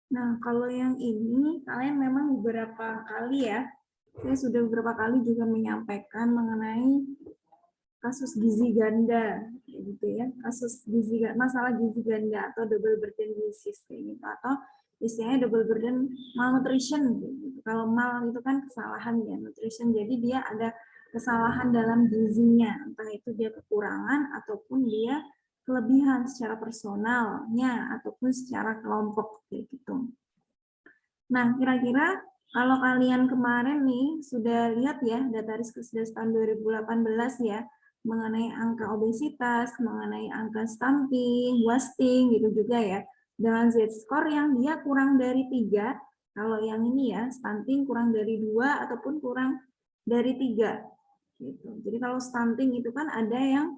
Nah, kalau yang ini kalian memang beberapa kali ya, saya sudah beberapa kali juga menyampaikan mengenai kasus gizi ganda, gitu ya, kasus masalah gizi ganda atau double burden disease kayak gitu, atau istilahnya double burden malnutrition. Gitu. Kalau mal itu kan kesalahan ya, nutrition jadi dia ada kesalahan dalam gizinya, entah itu dia kekurangan ataupun dia kelebihan secara personalnya ataupun secara kelompok kayak gitu. Nah, kira-kira kalau kalian kemarin nih sudah lihat ya data Riskesdas tahun 2018 ya mengenai angka obesitas, mengenai angka stunting, wasting gitu juga ya. Dengan Z-score yang dia kurang dari 3, kalau yang ini ya stunting kurang dari 2 ataupun kurang dari 3 gitu. Jadi kalau stunting itu kan ada yang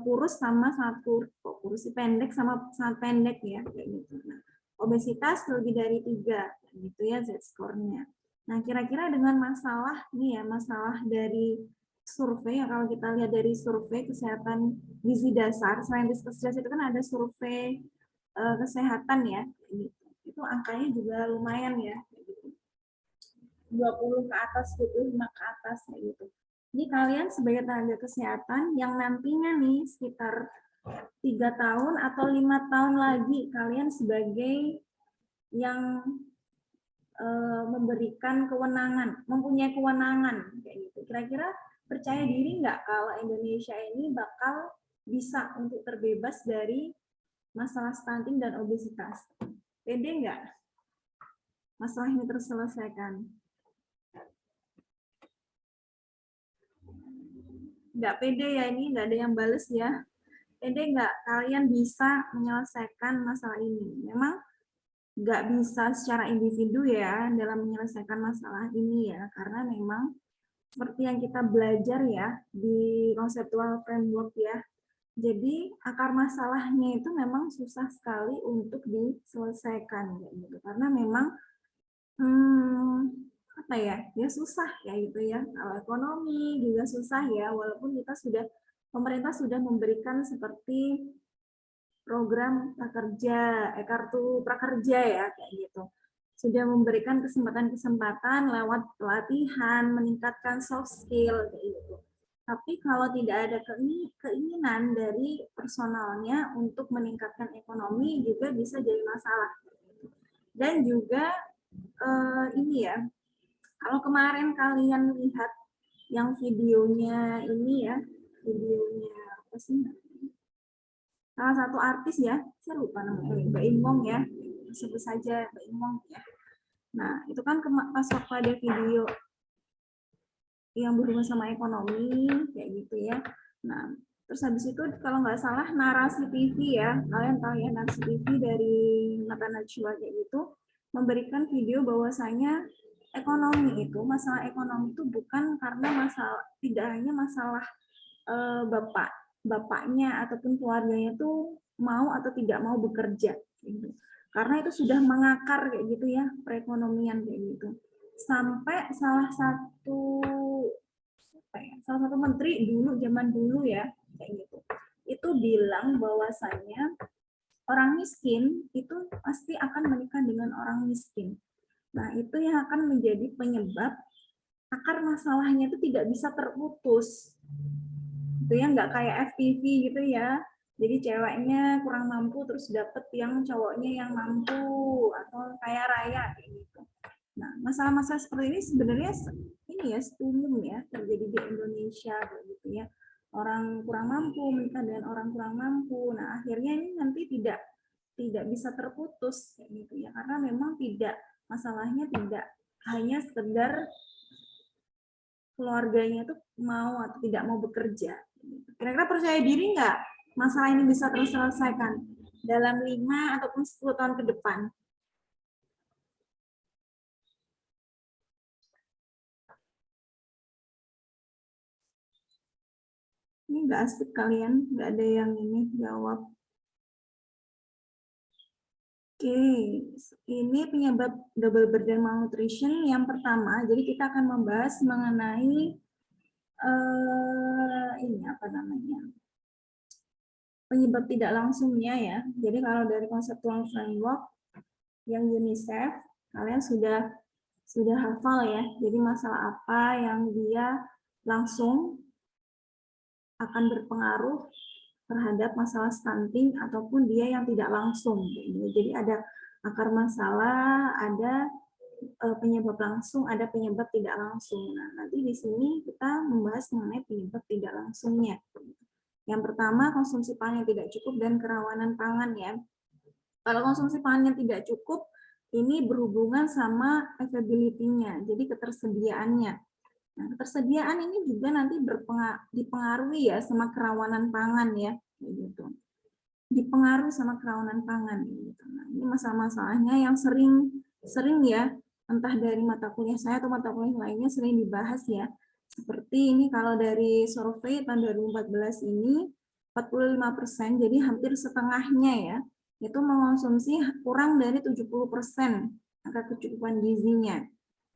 kurus sama sangat kurus, pendek sama sangat pendek ya kayak gitu. Nah, obesitas lebih dari 3 gitu ya Z-score-nya. Nah, kira-kira dengan masalah nih ya, masalah dari survei ya, kalau kita lihat dari survei kesehatan gizi dasar, selain Riskesdas itu kan ada survei kesehatan ya, gitu. Itu angkanya juga lumayan ya, gitu. 20 ke atas, 25 ke atas kayak gitu. Ini kalian sebagai tenaga kesehatan yang nantinya nih sekitar 3 tahun atau 5 tahun lagi kalian sebagai yang memberikan kewenangan, mempunyai kewenangan kayak gitu. Kira-kira percaya diri nggak kalau Indonesia ini bakal bisa untuk terbebas dari masalah stunting dan obesitas? Pede nggak masalah ini terselesaikan? Nggak pede ya, ini nggak ada yang bales ya. Pede nggak kalian bisa menyelesaikan masalah ini? Memang nggak bisa secara individu ya dalam menyelesaikan masalah ini ya, karena memang seperti yang kita belajar ya di conceptual framework ya. Jadi akar masalahnya itu memang susah sekali untuk diselesaikan gitu, karena memang apa ya, ya susah ya gitu ya. Kalau ekonomi juga susah ya, walaupun kita sudah pemerintah sudah memberikan seperti program prakerja, kartu prakerja ya kayak gitu. Sudah memberikan kesempatan-kesempatan lewat pelatihan, meningkatkan soft skill kayak gitu. Tapi kalau tidak ada keinginan dari personalnya untuk meningkatkan ekonomi juga bisa jadi masalah. Dan juga ini ya, kalau kemarin kalian lihat yang videonya ini ya, videonya apa sih? Salah satu artis ya, saya lupa namanya, Mbak Imong ya, sebut saja Mbak Imong ya. Nah, itu kan pas waktu ada video yang berhubungan sama ekonomi, kayak gitu ya. Nah, terus habis itu kalau nggak salah narasi TV ya, kalian tahu ya narasi TV dari Mata Najwa kayak gitu, memberikan video bahwasanya ekonomi itu, masalah ekonomi itu bukan karena masalah, tidak hanya masalah bapaknya ataupun keluarganya tuh mau atau tidak mau bekerja gitu. Karena itu sudah mengakar kayak gitu ya perekonomian kayak gitu. Sampai salah satu salah satu menteri dulu zaman dulu ya kayak gitu. Itu bilang bahwasanya orang miskin itu pasti akan menikah dengan orang miskin. Nah, itu yang akan menjadi penyebab akar masalahnya itu tidak bisa terputus gitu ya, nggak kayak FTV gitu ya, jadi ceweknya kurang mampu terus dapet yang cowoknya yang mampu atau kaya raya kayak gitu. Nah, masalah-masalah seperti ini sebenarnya ini ya umum ya terjadi di Indonesia kayak gitu ya, orang kurang mampu menikah dengan orang kurang mampu. Nah, akhirnya ini nanti tidak bisa terputus kayak gitu ya, karena memang tidak, masalahnya tidak hanya sekedar keluarganya tuh mau atau tidak mau bekerja. Kira-kira percaya diri nggak masalah ini bisa terselesaikan dalam 5 ataupun 10 tahun ke depan? Ini nggak asik kalian, nggak ada yang ini jawab. Oke, ini penyebab double burden malnutrition yang pertama. Jadi kita akan membahas mengenai ini apa namanya, penyebab tidak langsungnya ya. Jadi kalau dari conceptual framework yang UNICEF, kalian sudah hafal ya. Jadi masalah apa yang dia langsung akan berpengaruh terhadap masalah stunting ataupun dia yang tidak langsung. Jadi ada akar masalah, ada penyebab langsung, ada penyebab tidak langsung. Nah, nanti di sini kita membahas mengenai penyebab tidak langsungnya. Yang pertama, konsumsi pangan yang tidak cukup dan kerawanan pangan ya. Kalau konsumsi pangan yang tidak cukup, ini berhubungan sama availability-nya, jadi ketersediaannya. Nah, ketersediaan ini juga nanti dipengaruhi ya sama kerawanan pangan ya, gitu. Dipengaruhi sama kerawanan pangan gitu. Nah, ini masalah-masalahnya yang sering ya, entah dari mata kuliah saya atau mata kuliah lainnya sering dibahas ya. Seperti ini kalau dari survei tahun 2014 ini 45%, jadi hampir setengahnya ya, itu mengonsumsi kurang dari 70% angka kecukupan gizinya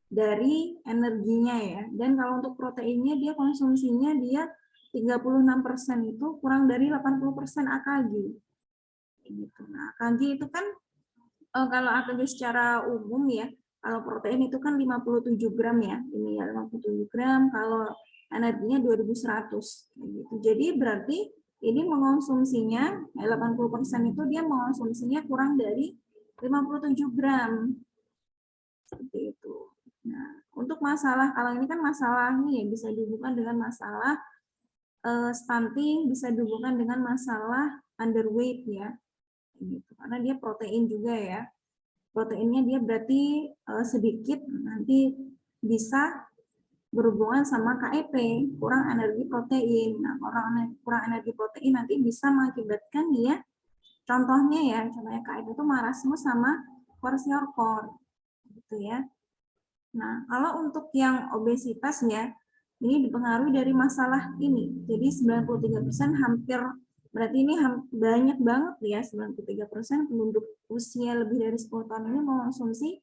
dari energinya ya. Dan kalau untuk proteinnya dia konsumsinya dia 36% itu kurang dari 80% AKG. Gitu. Nah, AKG itu kan kalau AKG secara umum ya, kalau protein itu kan 57 gram ya. Ini ya 57 gram, kalau energinya 2100 gitu. Jadi berarti ini mengonsumsinya 80% itu dia mengonsumsinya kurang dari 57 gram. Seperti itu. Nah, untuk masalah kalau ini kan masalah nih bisa dihubungkan dengan masalah stunting, bisa dihubungkan dengan masalah underweight ya. Gitu. Karena dia protein juga ya. Proteinnya dia berarti sedikit nanti bisa berhubungan sama KEP, kurang energi protein. Nah, kurang energi protein nanti bisa mengakibatkan dia contohnya KEP itu marasmus sama kwashiorkor gitu ya. Nah, kalau untuk yang obesitas ya, ini dipengaruhi dari masalah ini. Jadi 93% hampir, berarti ini banyak banget ya, 93% penduduk usia lebih dari 10 tahun ini mengonsumsi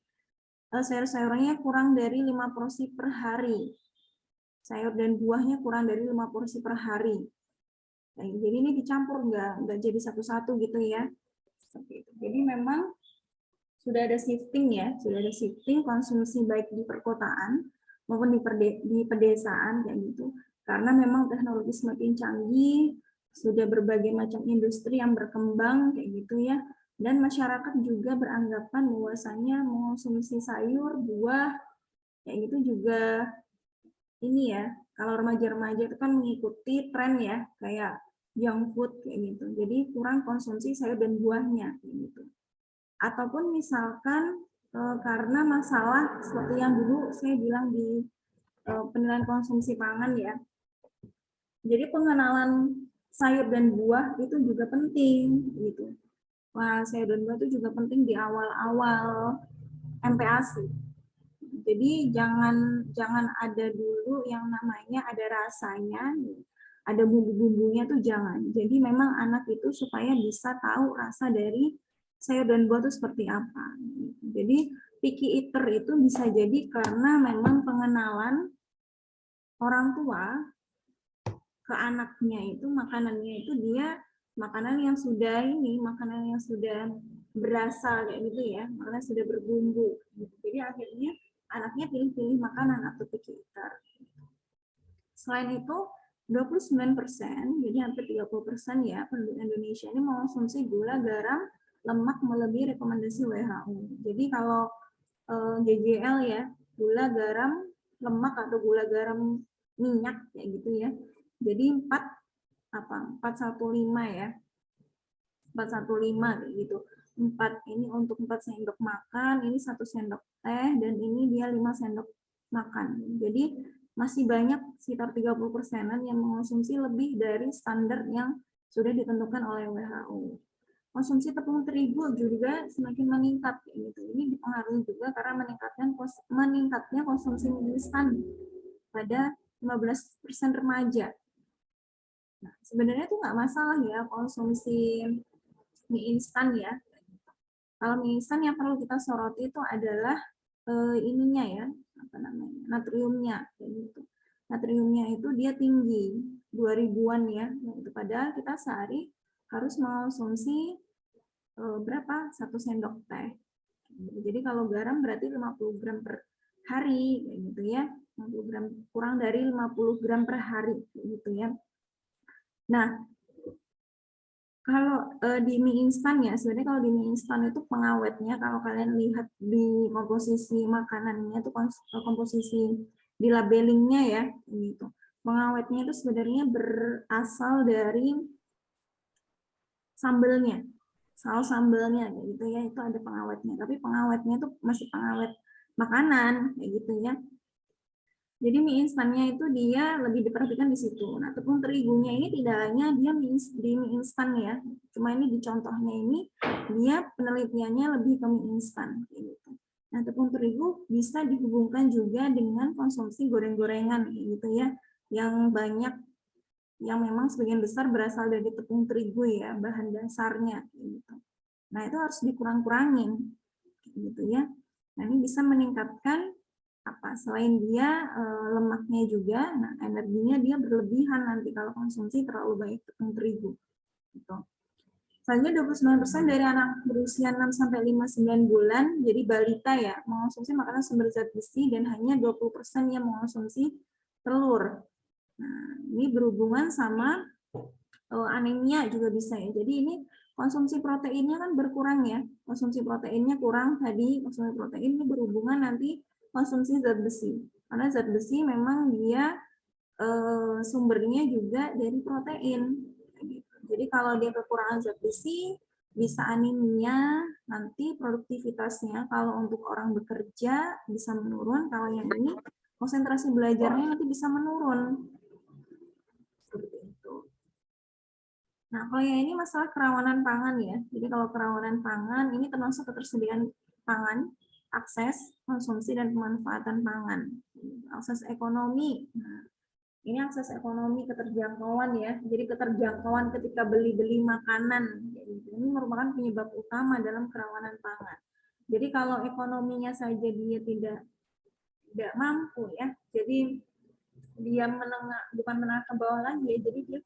sayur-sayurnya kurang dari 5 porsi per hari. Sayur dan buahnya kurang dari 5 porsi per hari. Nah, jadi ini dicampur, nggak jadi satu-satu gitu ya. Seperti itu. Jadi memang sudah ada shifting konsumsi baik di perkotaan maupun di pedesaan kayak gitu. Karena memang teknologi semakin canggih, sudah berbagai macam industri yang berkembang kayak gitu ya. Dan masyarakat juga beranggapan bahwasanya mengonsumsi sayur, buah kayak gitu juga ini ya. Kalau remaja-remaja itu kan mengikuti tren ya, kayak junk food kayak gitu. Jadi kurang konsumsi sayur dan buahnya kayak gitu. Ataupun misalkan karena masalah seperti yang dulu saya bilang di penilaian konsumsi pangan ya. Jadi pengenalan sayur dan buah itu juga penting gitu. Wah, sayur dan buah itu juga penting di awal-awal MPASI. Jadi jangan ada dulu yang namanya ada rasanya, ada bumbu-bumbunya tuh jangan. Jadi memang anak itu supaya bisa tahu rasa dari sayur dan buah itu seperti apa. Jadi picky eater itu bisa jadi karena memang pengenalan orang tua ke anaknya itu makanannya itu dia makanan yang sudah berasal kayak gitu ya, makanan sudah berbumbu. Jadi akhirnya anaknya pilih-pilih makanan atau picky eater. Selain itu 29%, jadi hampir 30% ya penduduk Indonesia ini mengonsumsi gula, garam, lemak melebihi rekomendasi WHO. Jadi kalau GGL ya, gula, garam, lemak atau gula, garam, minyak kayak gitu ya. Jadi 415 ya. 415 kayak gitu. 4 ini untuk 4 sendok makan, ini 1 sendok teh dan ini dia 5 sendok makan. Jadi masih banyak sekitar 30%-an yang mengonsumsi lebih dari standar yang sudah ditentukan oleh WHO. Konsumsi tepung terigu juga semakin meningkat gitu. Ini dipengaruhi juga karena meningkatnya konsumsi mie instan pada 15% remaja. Nah, sebenarnya itu nggak masalah ya konsumsi mie instan ya. Kalau mie instan yang perlu kita soroti itu adalah ininya ya, natriumnya gitu. Natriumnya itu dia tinggi 2000-an ya. Itu padahal kita sehari harus mengonsumsi berapa? 1 sendok teh. Jadi kalau garam berarti 50 gram per hari, kayak gitu ya. 50 gram, kurang dari 50 gram per hari, kayak gitu ya. Nah, kalau di mie instan ya, sebenarnya kalau di mie instan itu pengawetnya, kalau kalian lihat di komposisi makanannya itu komposisi di labelingnya ya, gitu. Pengawetnya itu sebenarnya berasal dari sambelnya, saus sambelnya, kayak gitu ya, itu ada pengawetnya. Tapi pengawetnya itu masih pengawet makanan, kayak gitu ya. Jadi mie instannya itu dia lebih diperhatikan di situ. Nah, tepung terigunya ini tidak hanya dia di mie instan ya, cuma ini di contohnya ini dia penelitiannya lebih ke mie instan. Gitu. Nah, tepung terigu bisa dihubungkan juga dengan konsumsi goreng-gorengan gitu ya, yang banyak, yang memang sebagian besar berasal dari tepung terigu ya, bahan dasarnya. Gitu. Nah, itu harus dikurang-kurangin, gitu ya. Nah, ini bisa meningkatkan apa, selain dia lemaknya juga, nah energinya dia berlebihan nanti kalau konsumsi terlalu banyak tepung terigu. Gitu. Selanjutnya 29% dari anak berusia 6 sampai 59 bulan, jadi balita ya, mengonsumsi makanan sumber zat besi dan hanya 20% yang mengonsumsi telur. Nah, ini berhubungan sama anemia juga bisa ya. Jadi ini konsumsi proteinnya kan berkurang ya. Konsumsi proteinnya kurang tadi, konsumsi protein ini berhubungan nanti konsumsi zat besi. Karena zat besi memang dia sumbernya juga dari protein. Jadi kalau dia kekurangan zat besi, bisa anemia, nanti produktivitasnya kalau untuk orang bekerja bisa menurun, kalau yang ini konsentrasi belajarnya nanti bisa menurun. Seperti itu. Nah, kalau yang ini masalah kerawanan pangan ya. Jadi kalau kerawanan pangan ini termasuk ketersediaan pangan, akses, konsumsi, dan pemanfaatan pangan. Akses ekonomi. Nah, ini akses ekonomi keterjangkauan ya. Jadi keterjangkauan ketika beli-beli makanan. Ini merupakan penyebab utama dalam kerawanan pangan. Jadi kalau ekonominya saja dia tidak mampu ya. Jadi dia menengah, bukan menengah ke bawah lagi ya. Jadi dia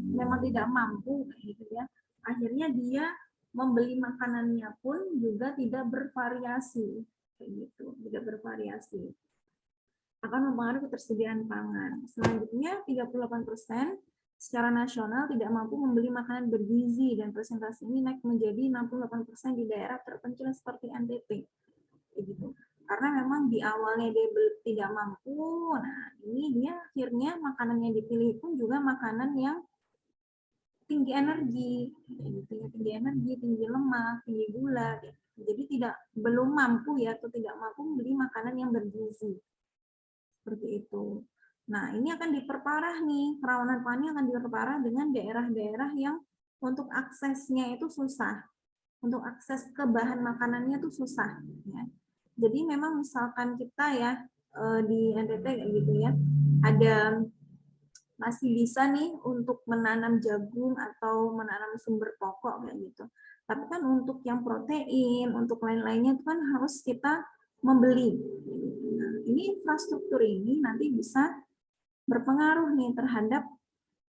memang tidak mampu gitu ya, akhirnya dia membeli makanannya pun juga tidak bervariasi kayak gitu, tidak bervariasi, akan mempengaruhi ketersediaan pangan. Selanjutnya 38% secara nasional tidak mampu membeli makanan bergizi dan presentasi ini naik menjadi 68% di daerah terpencil seperti NTT gitu. Karena memang di awalnya dia tidak mampu, nah ini dia akhirnya makanan yang dipilih pun juga makanan yang tinggi energi, tinggi energi, tinggi lemak, tinggi gula, jadi belum mampu ya, atau tidak mampu membeli makanan yang bergizi, seperti itu. Nah ini akan diperparah nih, kerawanan pangan akan diperparah dengan daerah-daerah yang untuk aksesnya itu susah, untuk akses ke bahan makanannya itu susah. Ya. Jadi memang misalkan kita ya di NTT kayak gitu ya, ada masih bisa nih untuk menanam jagung atau menanam sumber pokok kayak gitu. Tapi kan untuk yang protein, untuk lain-lainnya itu kan harus kita membeli. Nah, ini infrastruktur ini nanti bisa berpengaruh nih terhadap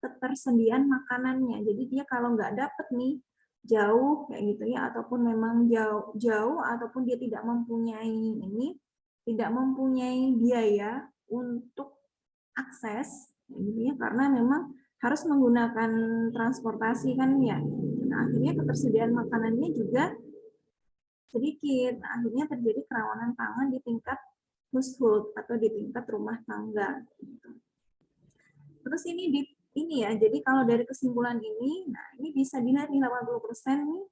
ketersediaan makanannya. Jadi dia kalau nggak dapet nih jauh kayak gitu ya, ataupun memang jauh ataupun dia tidak mempunyai tidak mempunyai biaya untuk akses gitu ya, karena memang harus menggunakan transportasi kan ya. Nah, akhirnya ketersediaan makanannya juga sedikit. Nah, akhirnya terjadi kerawanan pangan di tingkat household atau di tingkat rumah tangga. Terus ini ya, jadi kalau dari kesimpulan ini, nah ini bisa dilihat nih 80% nih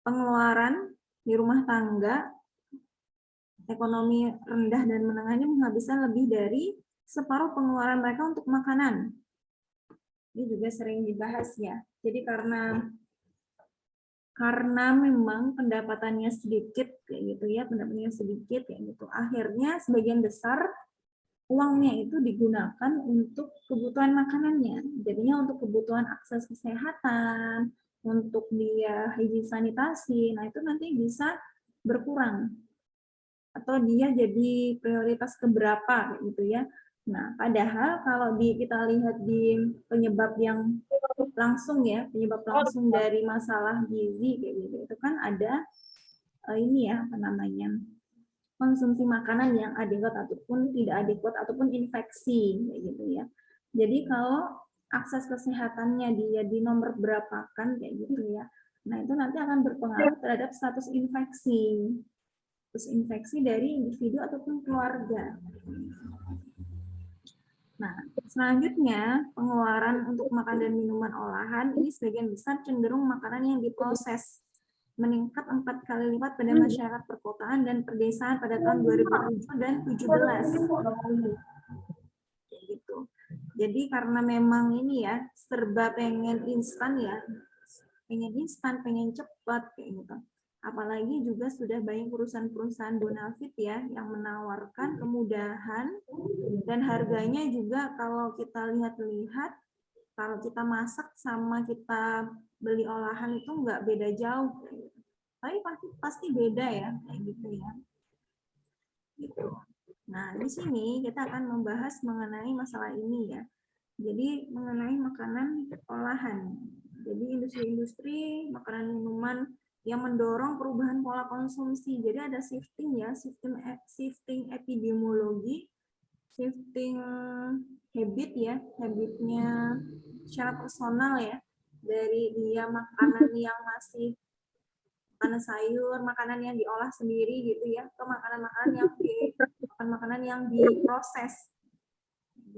pengeluaran di rumah tangga ekonomi rendah dan menengah ini menghabiskan lebih dari separuh pengeluaran mereka untuk makanan. Ini juga sering dibahas ya. Jadi karena memang pendapatannya sedikit kayak gitu ya, pendapatannya sedikit kayak gitu. Akhirnya sebagian besar uangnya itu digunakan untuk kebutuhan makanannya. Jadinya untuk kebutuhan akses kesehatan, untuk dia higien sanitasi, nah itu nanti bisa berkurang. Atau dia jadi prioritas keberapa gitu ya. Nah, padahal kalau kita lihat di penyebab yang langsung ya, penyebab langsung dari masalah gizi kayak gitu, itu kan ada ini ya apa namanya, konsumsi makanan yang adekuat ataupun tidak adekuat ataupun infeksi kayak gitu ya. Jadi kalau akses kesehatannya dia di nomor berapakan kayak gitu ya. Nah, itu nanti akan berpengaruh terhadap status infeksi. Status infeksi dari individu ataupun keluarga. Nah, selanjutnya pengeluaran untuk makan dan minuman olahan ini sebagian besar cenderung makanan yang diproses, meningkat 4 kali lipat pada masyarakat perkotaan dan perdesaan pada tahun 2007 dan 2017. Gitu. Jadi karena memang ini ya serba pengen instan ya, pengen cepat kayak gitu. Apalagi juga sudah banyak perusahaan-perusahaan bonafit ya yang menawarkan kemudahan dan harganya juga kalau kita lihat-lihat, kalau kita masak sama kita beli olahan itu nggak beda jauh. Tapi pasti beda ya, kayak gitu ya. Gitu. Nah, di sini kita akan membahas mengenai masalah ini ya. Jadi mengenai makanan olahan. Jadi industri-industri makanan minuman yang mendorong perubahan pola konsumsi. Jadi ada shifting ya, shifting epidemiologi, shifting habit ya, habitnya secara personal ya. Dari dia makanan yang masih makanan sayur, makanan yang diolah sendiri gitu ya, ke makanan yang diproses.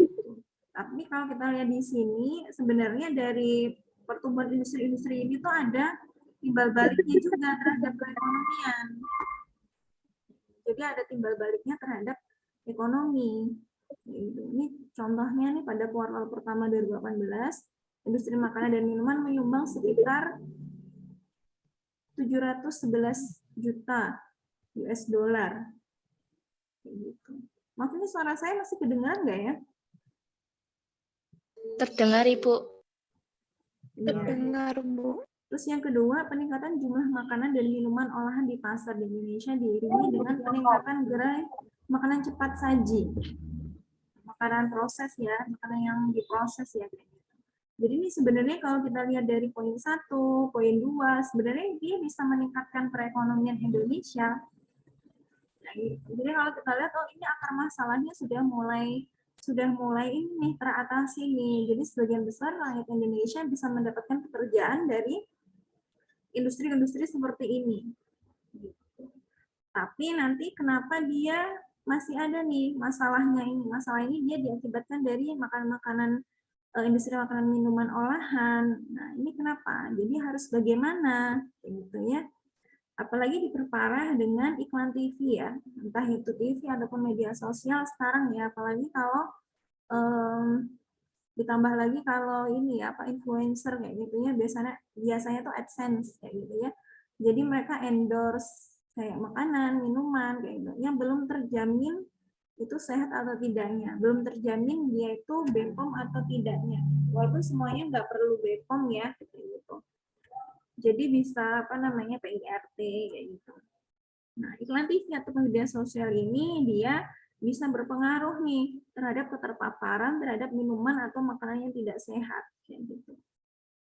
Gitu. Tapi kalau kita lihat di sini, sebenarnya dari pertumbuhan industri-industri ini tuh ada timbal baliknya juga terhadap perekonomian. Jadi ada timbal baliknya terhadap ekonomi. Ini contohnya nih pada kuartal pertama 2018, industri makanan dan minuman menyumbang sekitar 711 juta US dollar. Gitu. Maaf ini suara saya masih kedengaran nggak ya? Terdengar, Ibu. Terdengar, Bu. Terus yang kedua, peningkatan jumlah makanan dan minuman olahan di pasar di Indonesia diiringi dengan peningkatan gerai makanan cepat saji. Makanan proses ya, makanan yang diproses ya. Jadi ini sebenarnya kalau kita lihat dari poin 1, poin 2, sebenarnya dia bisa meningkatkan perekonomian Indonesia. Jadi kalau kita lihat, oh ini akar masalahnya sudah mulai ini teratasi nih. Jadi sebagian besar rakyat Indonesia bisa mendapatkan pekerjaan dari industri-industri seperti ini. Tapi nanti kenapa dia masih ada nih masalahnya ini? Masalah ini dia diakibatkan dari makanan-makanan industri makanan minuman olahan. Nah, ini kenapa? Jadi harus bagaimana gitu ya. Apalagi diperparah dengan iklan TV ya. Entah itu TV ataupun media sosial sekarang ya, apalagi kalau ditambah lagi kalau ini ya apa influencer kayak gitu ya, biasanya tuh AdSense kayak gitu ya. Jadi mereka endorse kayak makanan, minuman kayak gitu yang belum terjamin itu sehat atau tidaknya, belum terjamin dia itu BPOM atau tidaknya. Walaupun semuanya nggak perlu BPOM ya, gitu. Jadi bisa apa namanya PIRT kayak gitu. Nah, iklan TV atau media sosial ini dia bisa berpengaruh nih terhadap keterpaparan terhadap minuman atau makanan yang tidak sehat kayak gitu.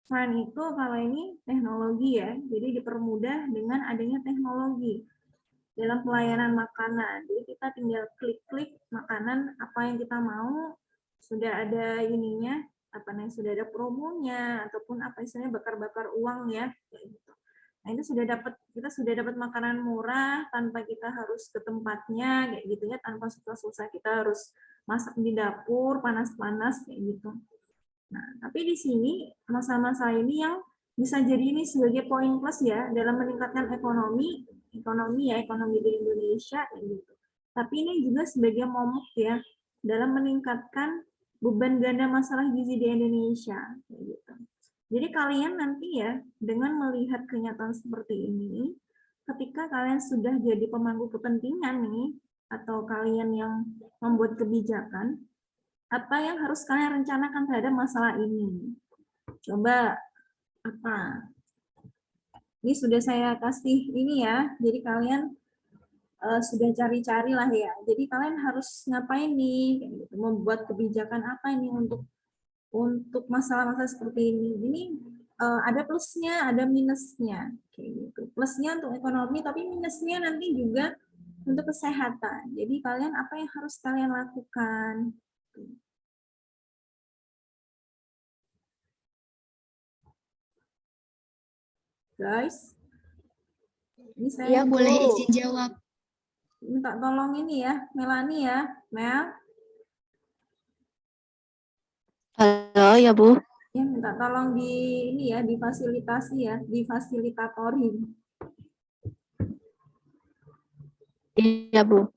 Selain itu, kalau ini teknologi ya, jadi dipermudah dengan adanya teknologi dalam pelayanan makanan. Jadi kita tinggal klik-klik makanan apa yang kita mau, sudah ada ininya, apa namanya, sudah ada promonya ataupun apa istilahnya bakar-bakar uang ya, kayak gitu. Nah, itu kita sudah dapat makanan murah tanpa kita harus ke tempatnya kayak gitu ya, tanpa susah-susah kita harus masak di dapur panas-panas kayak gitu. Nah, tapi di sini masa-masa ini yang bisa jadi ini sebagai poin plus ya dalam meningkatkan ekonomi di Indonesia gitu. Tapi ini juga sebagai momok ya dalam meningkatkan beban ganda masalah gizi di Indonesia gitu. Jadi kalian nanti ya dengan melihat kenyataan seperti ini, ketika kalian sudah jadi pemangku kepentingan nih atau kalian yang membuat kebijakan, apa yang harus kalian rencanakan terhadap masalah ini? Coba apa? Ini sudah saya kasih ini ya, jadi kalian sudah cari-cari lah ya. Jadi kalian harus ngapain nih? Gitu. Membuat kebijakan apa ini untuk masalah-masalah seperti ini? Ini ada plusnya, ada minusnya, kayak gitu. Plusnya untuk ekonomi, tapi minusnya nanti juga untuk kesehatan. Jadi kalian apa yang harus kalian lakukan? Guys, ini saya Iya, boleh izin jawab. minta tolong ini ya, Melani ya, Mel. Halo, ya Bu. Ya, minta tolong di ini ya, difasilitasi ya, difasilitatori. Iya Bu.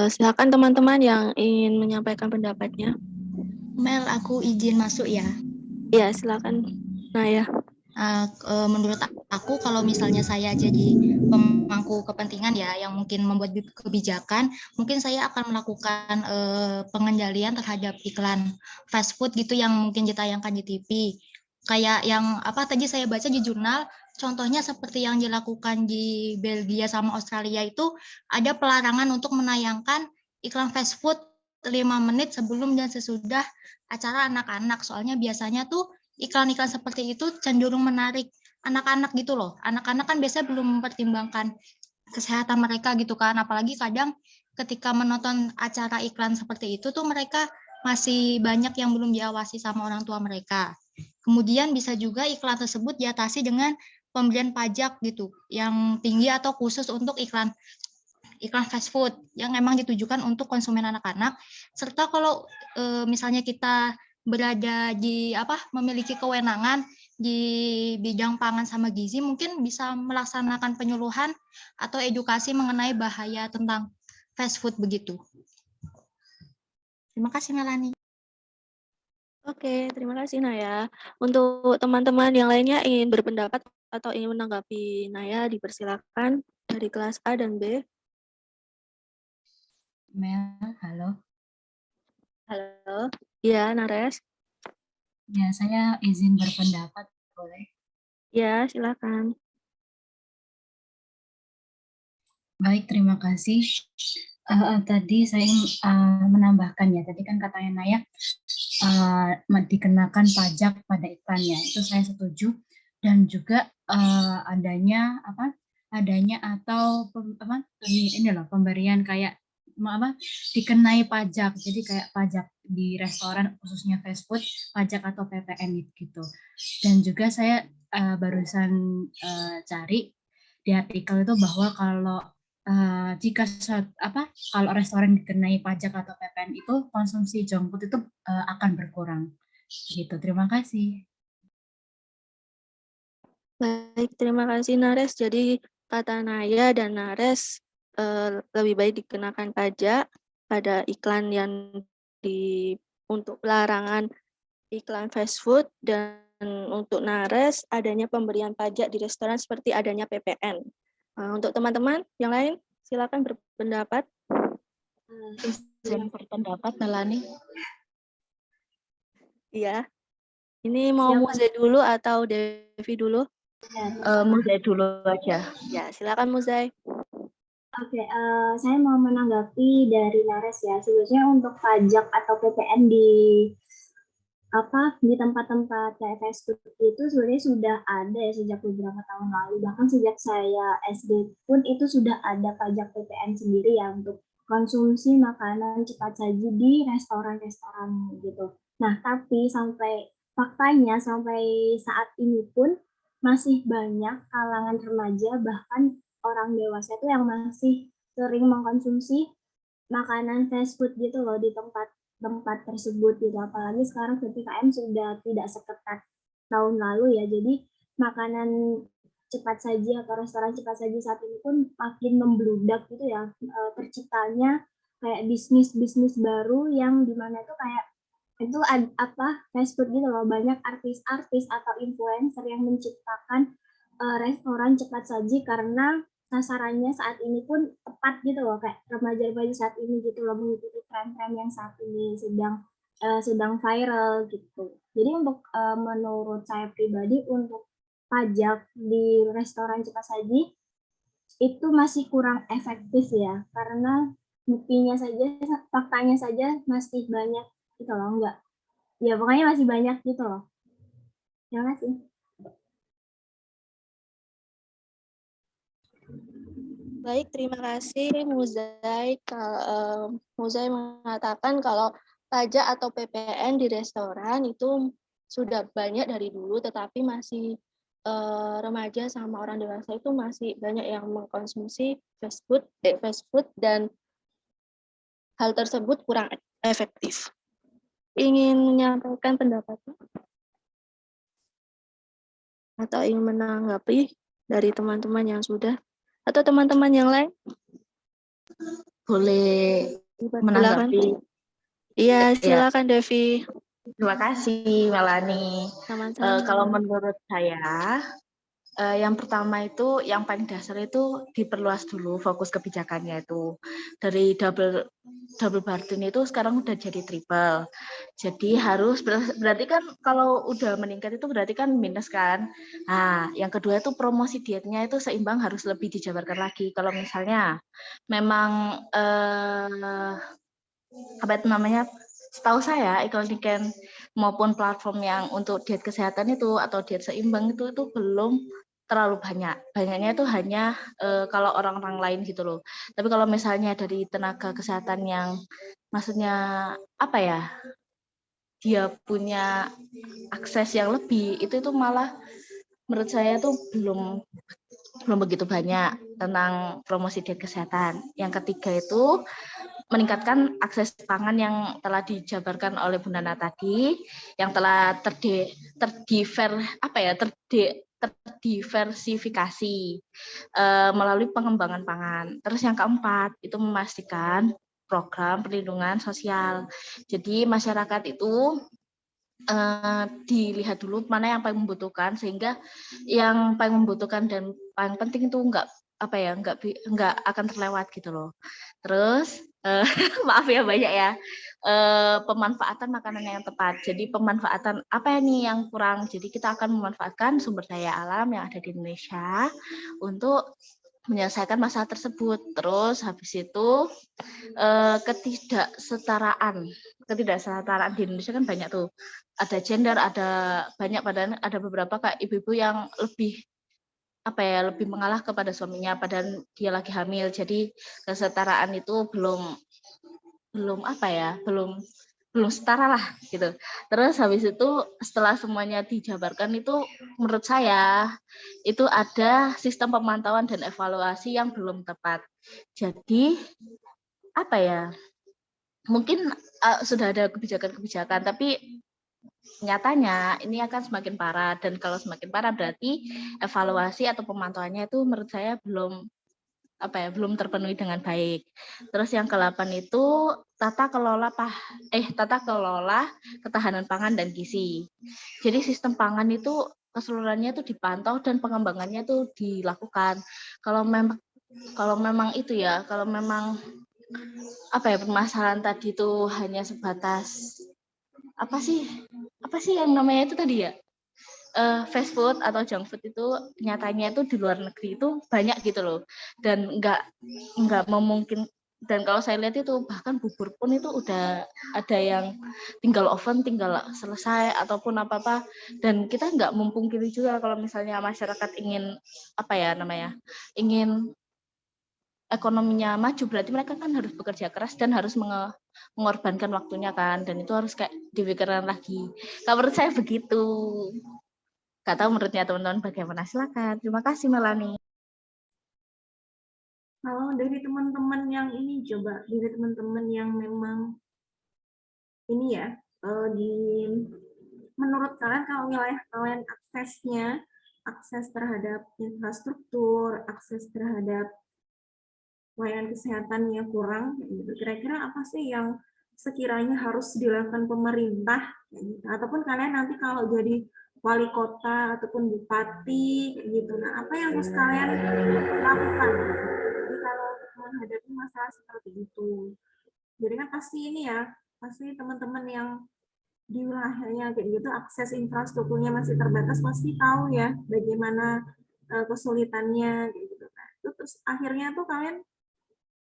Silakan teman-teman yang ingin menyampaikan pendapatnya. Mel, aku izin masuk ya. Iya, silakan. Nah ya. Menurut aku kalau misalnya saya jadi pemangku kepentingan ya yang mungkin membuat kebijakan, mungkin saya akan melakukan pengendalian terhadap iklan fast food gitu yang mungkin ditayangkan di TV. Kayak yang apa tadi saya baca di jurnal, contohnya seperti yang dilakukan di Belgia sama Australia itu ada pelarangan untuk menayangkan iklan fast food 5 menit sebelum dan sesudah acara anak-anak. Soalnya biasanya tuh iklan-iklan seperti itu cenderung menarik anak-anak gitu loh. Anak-anak kan biasanya belum mempertimbangkan kesehatan mereka gitu kan. Apalagi kadang ketika menonton acara iklan seperti itu tuh mereka masih banyak yang belum diawasi sama orang tua mereka. Kemudian bisa juga iklan tersebut diatasi dengan pemberian pajak gitu yang tinggi atau khusus untuk iklan fast food yang memang ditujukan untuk konsumen anak-anak. Serta kalau misalnya kita berada di memiliki kewenangan di bidang pangan sama gizi, mungkin bisa melaksanakan penyuluhan atau edukasi mengenai bahaya tentang fast food begitu. Terima kasih Melani. Oke, terima kasih Naya. Untuk teman-teman yang lainnya ingin berpendapat atau ingin menanggapi Naya, dipersilakan dari kelas A dan B. Mel, halo. Halo. Iya, Nares. Ya, saya izin berpendapat, boleh? Ya, silakan. Baik, terima kasih. Tadi saya menambahkan ya, tadi kan katanya Naya dikenakan pajak pada iklannya, itu saya setuju. Dan juga adanya atau ini loh pemberian kayak dikenai pajak, jadi kayak pajak di restoran khususnya fast food, pajak atau PPN gitu. Dan juga saya barusan cari di artikel itu bahwa kalau jika kalau restoran dikenai pajak atau PPN itu konsumsi junk food itu akan berkurang gitu. Terima kasih. Baik, terima kasih Nares. Jadi kata Naya dan Nares lebih baik dikenakan pajak pada iklan yang untuk larangan iklan fast food, dan untuk Nares adanya pemberian pajak di restoran seperti adanya PPN. Untuk teman-teman yang lain silakan berpendapat. Izin berpendapat Melani. Iya. Ini mau Muzai dulu atau Devi dulu? Muzai dulu aja. Ya, silakan Muzai. Oke, saya mau menanggapi dari Nares ya. Sebenarnya untuk pajak atau PPN di tempat-tempat kayak fast food itu sebenarnya sudah ada ya sejak beberapa tahun lalu. Bahkan sejak saya SD pun itu sudah ada pajak PPN sendiri ya untuk konsumsi makanan cepat saji di restoran-restoran gitu. Nah, tapi faktanya sampai saat ini pun masih banyak kalangan remaja bahkan orang dewasa itu yang masih sering mengkonsumsi makanan fast food gitu loh di tempat tersebut gitu. Apalagi sekarang PPKM sudah tidak seketat tahun lalu ya. Jadi makanan cepat saji atau restoran cepat saji saat ini pun makin membludak gitu ya. Terciptanya kayak bisnis-bisnis baru yang dimana itu kayak itu fast food gitu loh, banyak artis-artis atau influencer yang menciptakan restoran cepat saji karena sasarannya saat ini pun tepat gitu loh, kayak remaja-remaja saat ini gitu loh, mengikuti tren-tren yang saat ini sedang viral gitu. Jadi untuk menurut saya pribadi untuk pajak di restoran cepat saji itu masih kurang efektif ya, karena buktinya saja, faktanya saja masih banyak gitu loh, enggak. Ya pokoknya masih banyak gitu loh. Terima kasih. Baik, terima kasih Muzai. Muzai mengatakan kalau pajak atau PPN di restoran itu sudah banyak dari dulu, tetapi masih remaja sama orang dewasa itu masih banyak yang mengkonsumsi fast food dan hal tersebut kurang efektif. Ingin menyampaikan pendapatnya atau ingin menanggapi dari teman-teman yang sudah atau teman-teman yang lain? Boleh Silakan. menanggapi. Iya, Ya, silakan Devi. terima kasih Melani. Sama-sama. Kalau menurut saya, yang pertama itu, yang paling dasar itu diperluas dulu fokus kebijakannya itu. Dari double burden itu sekarang udah jadi triple. Jadi harus, berarti kan kalau udah meningkat itu berarti kan minus kan. Nah, yang kedua itu promosi dietnya itu seimbang harus lebih dijabarkan lagi. Kalau misalnya memang apa itu namanya, setahu saya Iklan Niken maupun platform yang untuk diet kesehatan itu atau diet seimbang itu belum terlalu banyak. Banyaknya itu hanya kalau orang-orang lain gitu loh. Tapi kalau misalnya dari tenaga kesehatan yang maksudnya apa ya, dia punya akses yang lebih, itu malah menurut saya tuh belum begitu banyak tentang promosi diet kesehatan. Yang ketiga itu meningkatkan akses pangan yang telah dijabarkan oleh Bu Nana tadi, yang telah terdiversifikasi melalui pengembangan pangan. Terus yang keempat itu memastikan program perlindungan sosial. Jadi masyarakat itu dilihat dulu mana yang paling membutuhkan, sehingga yang paling membutuhkan dan paling penting itu nggak akan terlewat gitu loh. Terus maaf ya banyak ya, pemanfaatan makanan yang tepat. Jadi pemanfaatan apa nih yang kurang? Jadi kita akan memanfaatkan sumber daya alam yang ada di Indonesia untuk menyelesaikan masalah tersebut. Terus habis itu ketidaksetaraan di Indonesia kan banyak tuh. Ada gender, ada banyak, padahal ada beberapa kayak ibu-ibu yang lebih lebih mengalah kepada suaminya padahal dia lagi hamil. Jadi kesetaraan itu belum setara lah gitu. Terus habis itu setelah semuanya dijabarkan itu menurut saya itu ada sistem pemantauan dan evaluasi yang belum tepat. Jadi mungkin sudah ada kebijakan-kebijakan, tapi nyatanya ini akan semakin parah, dan kalau semakin parah berarti evaluasi atau pemantauannya itu menurut saya belum terpenuhi dengan baik. Terus yang ke-8 itu tata kelola ketahanan pangan dan gizi. Jadi sistem pangan itu keseluruhannya itu dipantau dan pengembangannya itu dilakukan. Kalau memang permasalahan tadi itu hanya sebatas apa sih yang namanya itu tadi ya, fast food atau junk food itu nyatanya itu di luar negeri itu banyak gitu loh, dan nggak memungkin. Dan kalau saya lihat itu bahkan bubur pun itu udah ada yang tinggal oven tinggal selesai ataupun apa-apa, dan kita nggak memungkiri juga kalau misalnya masyarakat ingin ingin ekonominya maju, berarti mereka kan harus bekerja keras dan harus mengorbankan waktunya kan, dan itu harus kayak dipikirkan lagi. Kalau menurut saya begitu. Gak tahu menurutnya teman-teman bagaimana, silakan. Terima kasih Melani. Kalau dari teman-teman yang ini, coba dari teman-teman yang memang ini ya, menurut kalian kalau wilayah kalian akses terhadap infrastruktur, akses terhadap layanan kesehatannya kurang, gitu. Kira-kira apa sih yang sekiranya harus dilakukan pemerintah, gitu. Ataupun kalian nanti kalau jadi wali kota ataupun bupati, gitu. Nah, apa yang harus kalian lakukan? Jadi kalau menghadapi masalah seperti itu, jadi kan pasti ini ya, pasti teman-teman yang di wilayahnya kayak gitu akses infrastrukturnya masih terbatas, pasti tahu ya bagaimana kesulitannya, kayak gitu. Nah, itu terus akhirnya tuh kalian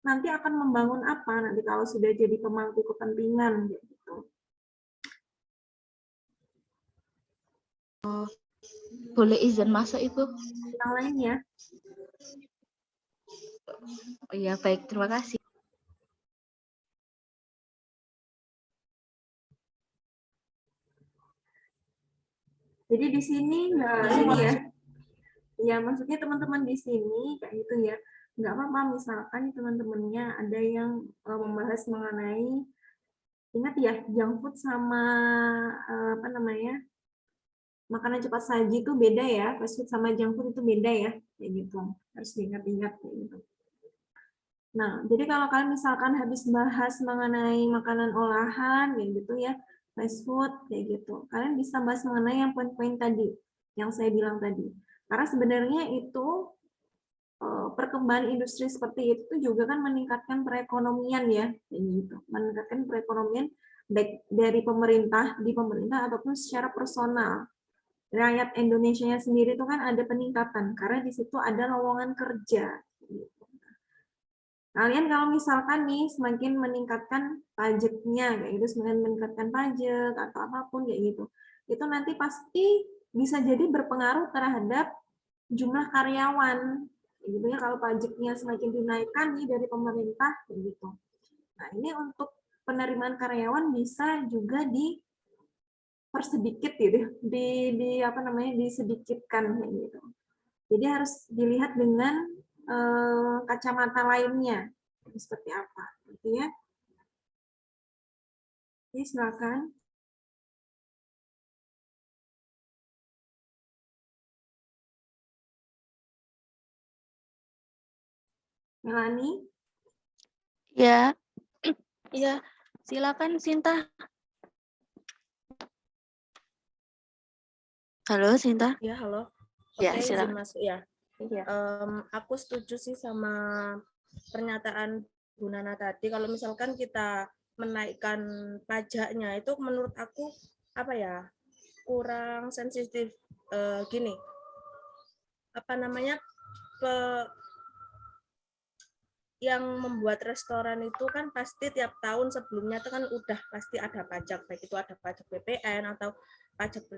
nanti akan membangun apa nanti kalau sudah jadi pemangku kepentingan gitu. boleh izin masuk itu? Yang lain ya. Oh iya, baik, terima kasih. Jadi di sini nggak ini ya. Ya maksudnya teman-teman di sini kayak gitu ya. Nggak apa-apa misalkan teman-temannya ada yang membahas mengenai, ingat ya, junk food sama apa namanya, makanan cepat saji itu beda ya. Fast food sama junk food itu beda ya, kayak gitu. Harus diingat-ingat kayak gitu. Nah, jadi kalau kalian misalkan habis bahas mengenai makanan olahan, kayak gitu ya, fast food, kayak gitu, kalian bisa bahas mengenai yang poin-poin tadi, yang saya bilang tadi. Karena sebenarnya itu perkembangan industri seperti itu juga kan meningkatkan perekonomian ya, kayak gitu. Meningkatkan perekonomian baik dari pemerintah, di pemerintah ataupun secara personal. Rakyat Indonesia sendiri itu kan ada peningkatan karena di situ ada lowongan kerja. Gitu. Kalian kalau misalkan nih semakin meningkatkan pajaknya, kayak gitu, semakin meningkatkan pajak atau apapun kayak gitu, itu nanti pasti bisa jadi berpengaruh terhadap jumlah karyawan, kayak gitu ya. Kalau pajaknya semakin dinaikkan nih dari pemerintah, kayak gitu. Nah ini untuk penerimaan karyawan bisa juga dipersedikit gitu, di apa namanya, disedikitkan kayak gitu. Jadi harus dilihat dengan kacamata lainnya seperti apa, gitu ya. Jadi silakan. Melani. Ya, ya, silakan Sinta. Halo Sinta. Ya, halo. Ya, Oke, izin silakan. masuk ya. Iya. Aku setuju sih sama pernyataan Bu Nana tadi. Kalau misalkan kita menaikkan pajaknya, itu menurut aku apa ya, kurang sensitif. Gini, apa namanya, yang membuat restoran itu kan pasti tiap tahun sebelumnya itu kan udah pasti ada pajak, baik itu ada pajak PPN atau pajak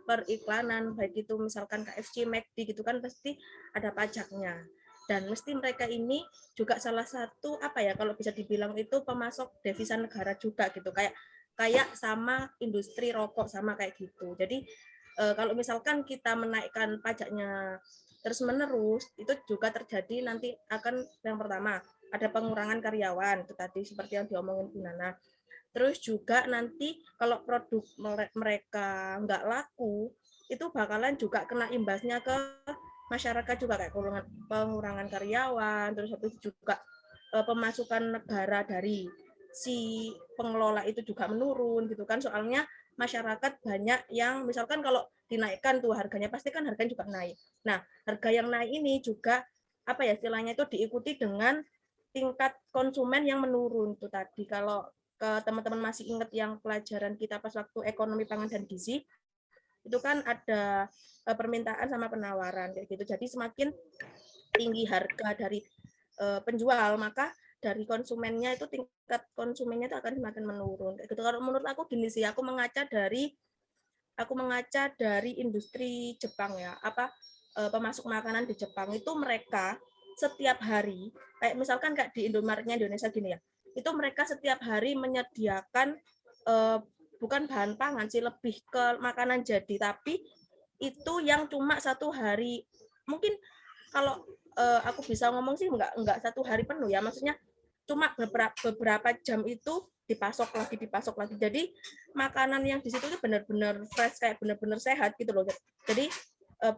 periklanan, baik itu misalkan KFC, McD gitu kan pasti ada pajaknya. Dan mesti mereka ini juga salah satu apa ya, kalau bisa dibilang itu pemasok devisa negara juga gitu, kayak sama industri rokok sama kayak gitu. Jadi kalau misalkan kita menaikkan pajaknya terus-menerus, itu juga terjadi nanti akan yang pertama, ada pengurangan karyawan, itu tadi seperti yang diomongin Bu Nana. Terus juga nanti kalau produk mereka nggak laku, itu bakalan juga kena imbasnya ke masyarakat juga, kayak pengurangan karyawan, terus habis juga pemasukan negara dari si pengelola itu juga menurun gitu kan, soalnya masyarakat banyak yang misalkan kalau dinaikkan tuh harganya, pasti kan harganya juga naik. Nah, harga yang naik ini juga apa ya istilahnya itu diikuti dengan tingkat konsumen yang menurun tuh tadi. Kalau ke teman-teman masih ingat yang pelajaran kita pas waktu ekonomi pangan dan gizi, itu kan ada permintaan sama penawaran kayak gitu. Jadi semakin tinggi harga dari penjual, maka dari konsumennya itu tingkat konsumennya itu akan semakin menurun. Kayak gitu. Kalau menurut aku gini sih, aku mengaca dari industri Jepang ya, pemasok makanan di Jepang itu mereka setiap hari, kayak misalkan kayak di Indomaretnya Indonesia gini ya, itu mereka setiap hari menyediakan bukan bahan pangan sih, lebih ke makanan jadi, tapi itu yang cuma satu hari, mungkin kalau aku bisa ngomong sih enggak satu hari penuh ya, maksudnya cuma beberapa jam itu dipasok lagi. Jadi makanan yang di situ itu benar-benar fresh, kayak benar-benar sehat gitu loh. Jadi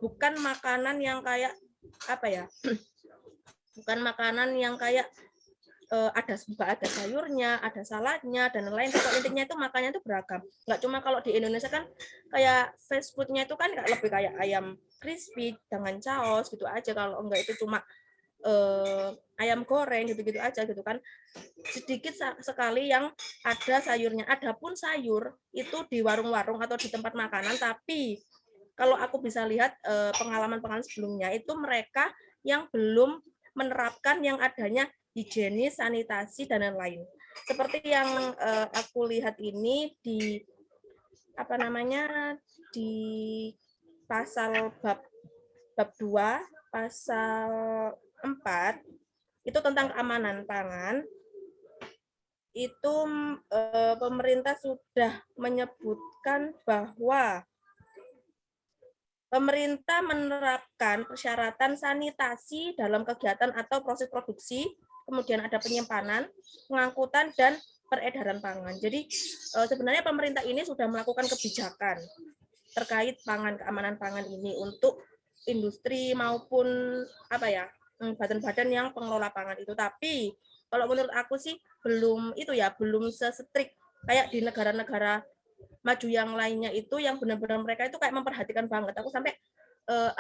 bukan makanan yang kayak apa ya? Bukan makanan yang kayak ada sayurnya, ada saladnya dan lain-lain. Pokoknya intinya itu makannya itu beragam. Nggak cuma kalau di Indonesia kan kayak fast foodnya itu kan lebih kayak ayam crispy dengan saus gitu aja. Kalau enggak itu cuma ayam goreng gitu-gitu aja gitu kan, sedikit sekali yang ada sayurnya. Adapun sayur itu di warung-warung atau di tempat makanan, tapi kalau aku bisa lihat pengalaman-pengalaman sebelumnya itu mereka yang belum menerapkan yang adanya higienis, sanitasi dan lain-lain. Seperti yang aku lihat ini di apa namanya di pasal bab 2 pasal 4 itu tentang keamanan pangan. Itu pemerintah sudah menyebutkan bahwa pemerintah menerapkan persyaratan sanitasi dalam kegiatan atau proses produksi, kemudian ada penyimpanan, pengangkutan, dan peredaran pangan. Jadi sebenarnya pemerintah ini sudah melakukan kebijakan terkait pangan, keamanan pangan ini untuk industri maupun badan-badan yang pengelola pangan itu. Tapi kalau menurut aku sih belum se-strict kayak di negara-negara maju yang lainnya itu, yang benar-benar mereka itu kayak memperhatikan banget. Aku sampai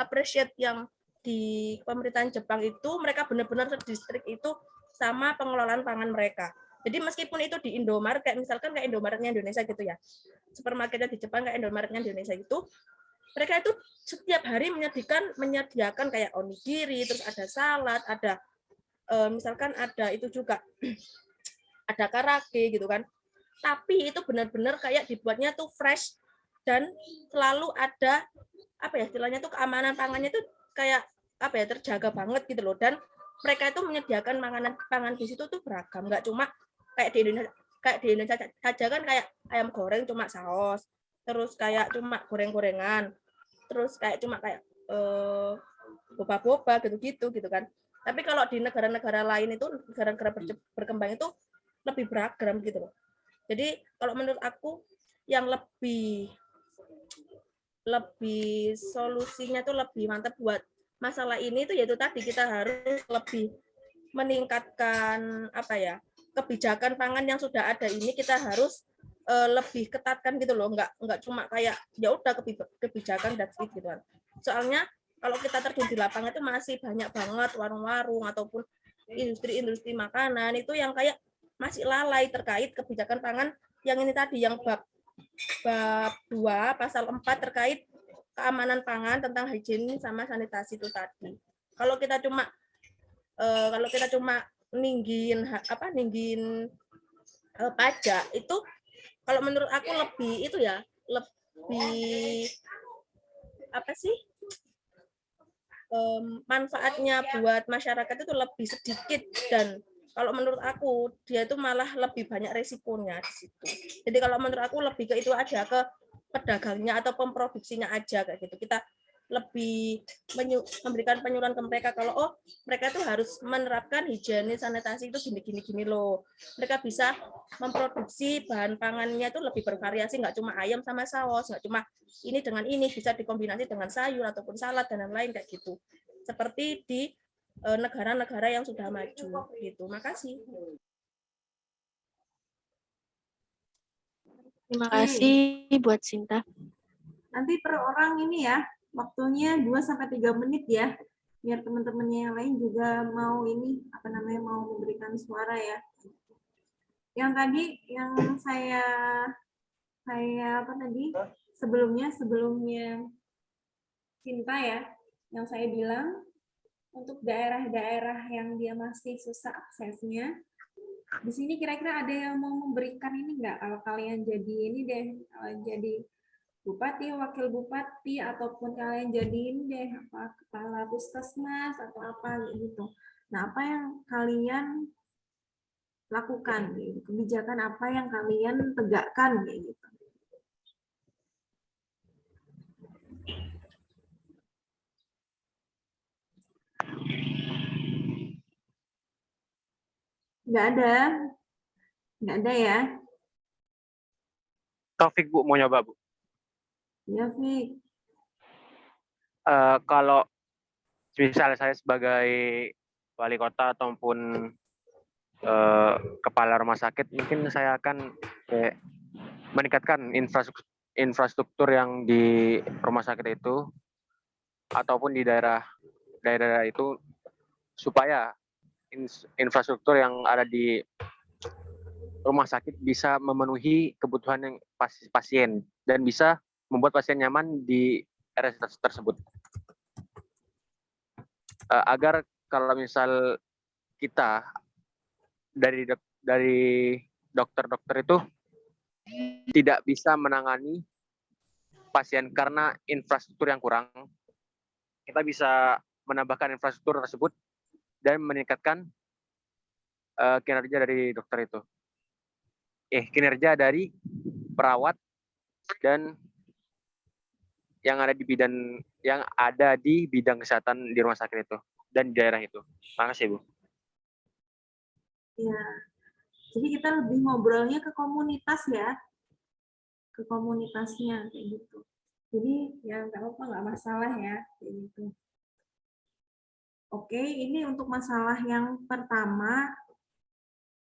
appreciate yang di pemerintahan Jepang itu, mereka benar-benar sedistrik itu sama pengelolaan pangan mereka. Jadi meskipun itu di Indomaret, kayak misalkan kayak Indomaretnya Indonesia gitu ya, supermarketnya di Jepang kayak Indomaretnya Indonesia itu, mereka itu setiap hari menyediakan kayak onigiri, terus ada salad, ada misalkan ada itu juga ada karage gitu kan. Tapi itu benar-benar kayak dibuatnya tuh fresh dan selalu ada istilahnya tuh keamanan pangannya tuh kayak terjaga banget gitu loh. Dan mereka itu menyediakan pangan di situ tuh beragam, nggak cuma kayak di Indonesia saja kan, kayak ayam goreng cuma saus, terus kayak cuma goreng-gorengan, terus kayak cuma kayak boba-boba gitu kan. Tapi kalau di negara-negara lain itu, negara-negara berkembang itu lebih beragam gitu loh. Jadi kalau menurut aku yang lebih solusinya tuh lebih mantap buat masalah ini itu yaitu tadi kita harus lebih meningkatkan kebijakan pangan yang sudah ada ini, kita harus lebih ketatkan gitu loh, nggak cuma kayak ya udah kebijakan that's it gitu kan. Soalnya kalau kita terjun di lapangan itu masih banyak banget warung-warung ataupun industri-industri makanan itu yang kayak masih lalai terkait kebijakan pangan yang ini tadi, yang bab 2 pasal 4 terkait keamanan pangan tentang higienis sama sanitasi itu tadi. Kalau kita cuma ninggin pajak itu, kalau menurut aku lebih manfaatnya buat masyarakat itu lebih sedikit, dan kalau menurut aku dia itu malah lebih banyak resikonya di situ. Jadi kalau menurut aku lebih ke itu aja, ke pedagangnya atau pemproduksinya aja kayak gitu. Kita lebih memberikan penyuluhan ke mereka kalau mereka tuh harus menerapkan higienis sanitasi itu gini loh. Mereka bisa memproduksi bahan pangannya itu lebih bervariasi, nggak cuma ayam sama saus, nggak cuma ini dengan ini, bisa dikombinasi dengan sayur ataupun salad dan lain-lain kayak gitu. Seperti di negara-negara yang sudah maju gitu. Makasih. Terima kasih buat Sinta. Nanti per orang ini ya, waktunya 2-3 menit ya, biar teman-temannya yang lain juga mau mau memberikan suara ya. Yang tadi yang saya sebelumnya Sinta ya, yang saya bilang untuk daerah-daerah yang dia masih susah aksesnya, di sini kira-kira ada yang mau memberikan ini nggak? Kalau kalian jadi ini deh, jadi bupati, wakil bupati, ataupun kalian jadiin deh kepala puskesmas atau apa gitu. Nah, apa yang kalian lakukan gitu? Kebijakan apa yang kalian tegakkan gitu? Nggak ada ya? Taufik, Bu, mau nyoba, Bu. Iya, Fik. Kalau misalnya saya sebagai wali kota ataupun kepala rumah sakit, mungkin saya akan meningkatkan infrastruktur yang di rumah sakit itu ataupun di daerah itu, supaya infrastruktur yang ada di rumah sakit bisa memenuhi kebutuhan yang pasien dan bisa membuat pasien nyaman di area tersebut. Agar kalau misal kita dari dokter-dokter itu tidak bisa menangani pasien karena infrastruktur yang kurang, kita bisa menambahkan infrastruktur tersebut dan meningkatkan kinerja dari dokter itu. Kinerja dari perawat dan yang ada di bidang kesehatan di rumah sakit itu dan di daerah itu. Makasih, Bu. Ya, jadi kita lebih ngobrolnya ke komunitas ya, ke komunitasnya kayak gitu. Jadi ya nggak apa-apa, nggak masalah ya kayak gitu. Oke, ini untuk masalah yang pertama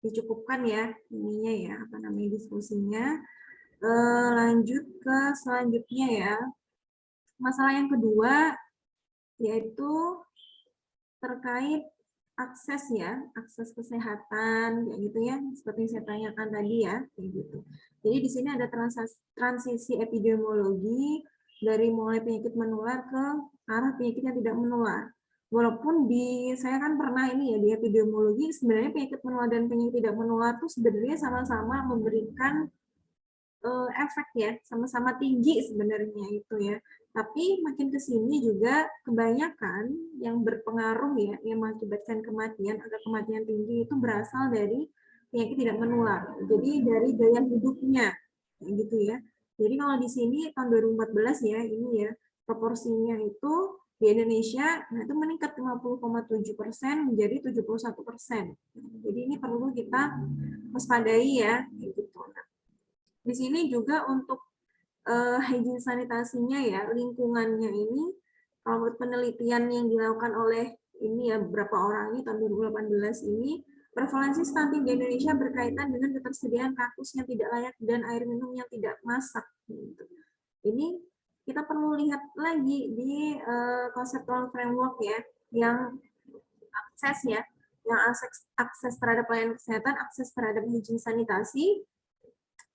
dicukupkan ya ininya ya, apa namanya, diskusinya. Lanjut ke selanjutnya ya. Masalah yang kedua yaitu terkait akses ya, akses kesehatan kayak gitu ya, seperti yang saya tanyakan tadi ya, kayak gitu. Jadi di sini ada transisi epidemiologi dari mulai penyakit menular ke arah penyakit yang tidak menular. Walaupun saya kan pernah ini ya di epidemiologi, sebenarnya penyakit menular dan penyakit tidak menular itu sebenarnya sama-sama memberikan efek ya, sama-sama tinggi sebenarnya itu ya. Tapi makin ke sini juga kebanyakan yang berpengaruh ya, yang mengakibatkan kematian, agar kematian tinggi itu berasal dari penyakit tidak menular. Jadi dari gaya hidupnya, gitu ya. Jadi kalau di sini tahun 2014 ya, ini ya, proporsinya itu di Indonesia, nah itu meningkat 50,7% menjadi 71%. Jadi ini perlu kita waspadai ya, gitu. Nah, di sini juga untuk hygiene sanitasinya ya, lingkungannya ini, kalau menurut penelitian yang dilakukan oleh ini ya, beberapa orang ini tahun 2018 ini, prevalensi stunting di Indonesia berkaitan dengan ketersediaan kakus yang tidak layak dan air minum yang tidak masak. Gitu. Ini kita perlu lihat lagi di conceptual framework ya, yang akses ya, yang akses terhadap pelayanan kesehatan, akses terhadap hygiene sanitasi.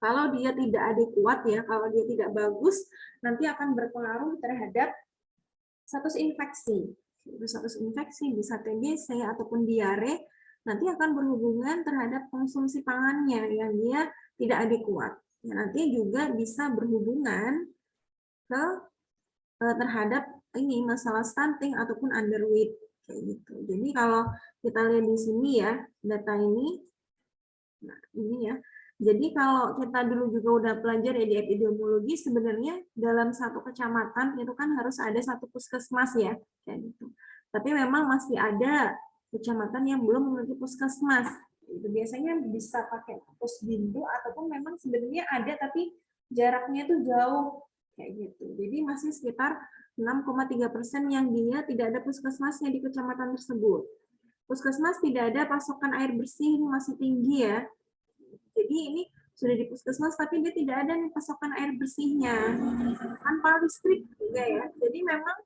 Kalau dia tidak adekuat ya, kalau dia tidak bagus, nanti akan berpengaruh terhadap status infeksi. Status infeksi bisa TBC ataupun diare, nanti akan berhubungan terhadap konsumsi pangannya yang dia tidak adekuat. Ya, nanti juga bisa berhubungan ke terhadap ini masalah stunting ataupun underweight kayak gitu. Jadi kalau kita lihat di sini ya, data ini, nah ini ya. Jadi kalau kita dulu juga udah belajar ya di epidemiologi, sebenarnya dalam satu kecamatan itu kan harus ada satu puskesmas ya, kayak gitu. Tapi memang masih ada kecamatan yang belum memiliki puskesmas. Itu biasanya bisa pakai pusdindu ataupun memang sebenarnya ada tapi jaraknya itu jauh kayak gitu. Jadi masih sekitar 6,3% yang dia tidak ada puskesmasnya di kecamatan tersebut. Puskesmas tidak ada pasokan air bersih, masih tinggi ya. Jadi ini sudah di puskesmas tapi dia tidak ada nih pasokan air bersihnya, tanpa listrik juga ya. Jadi memang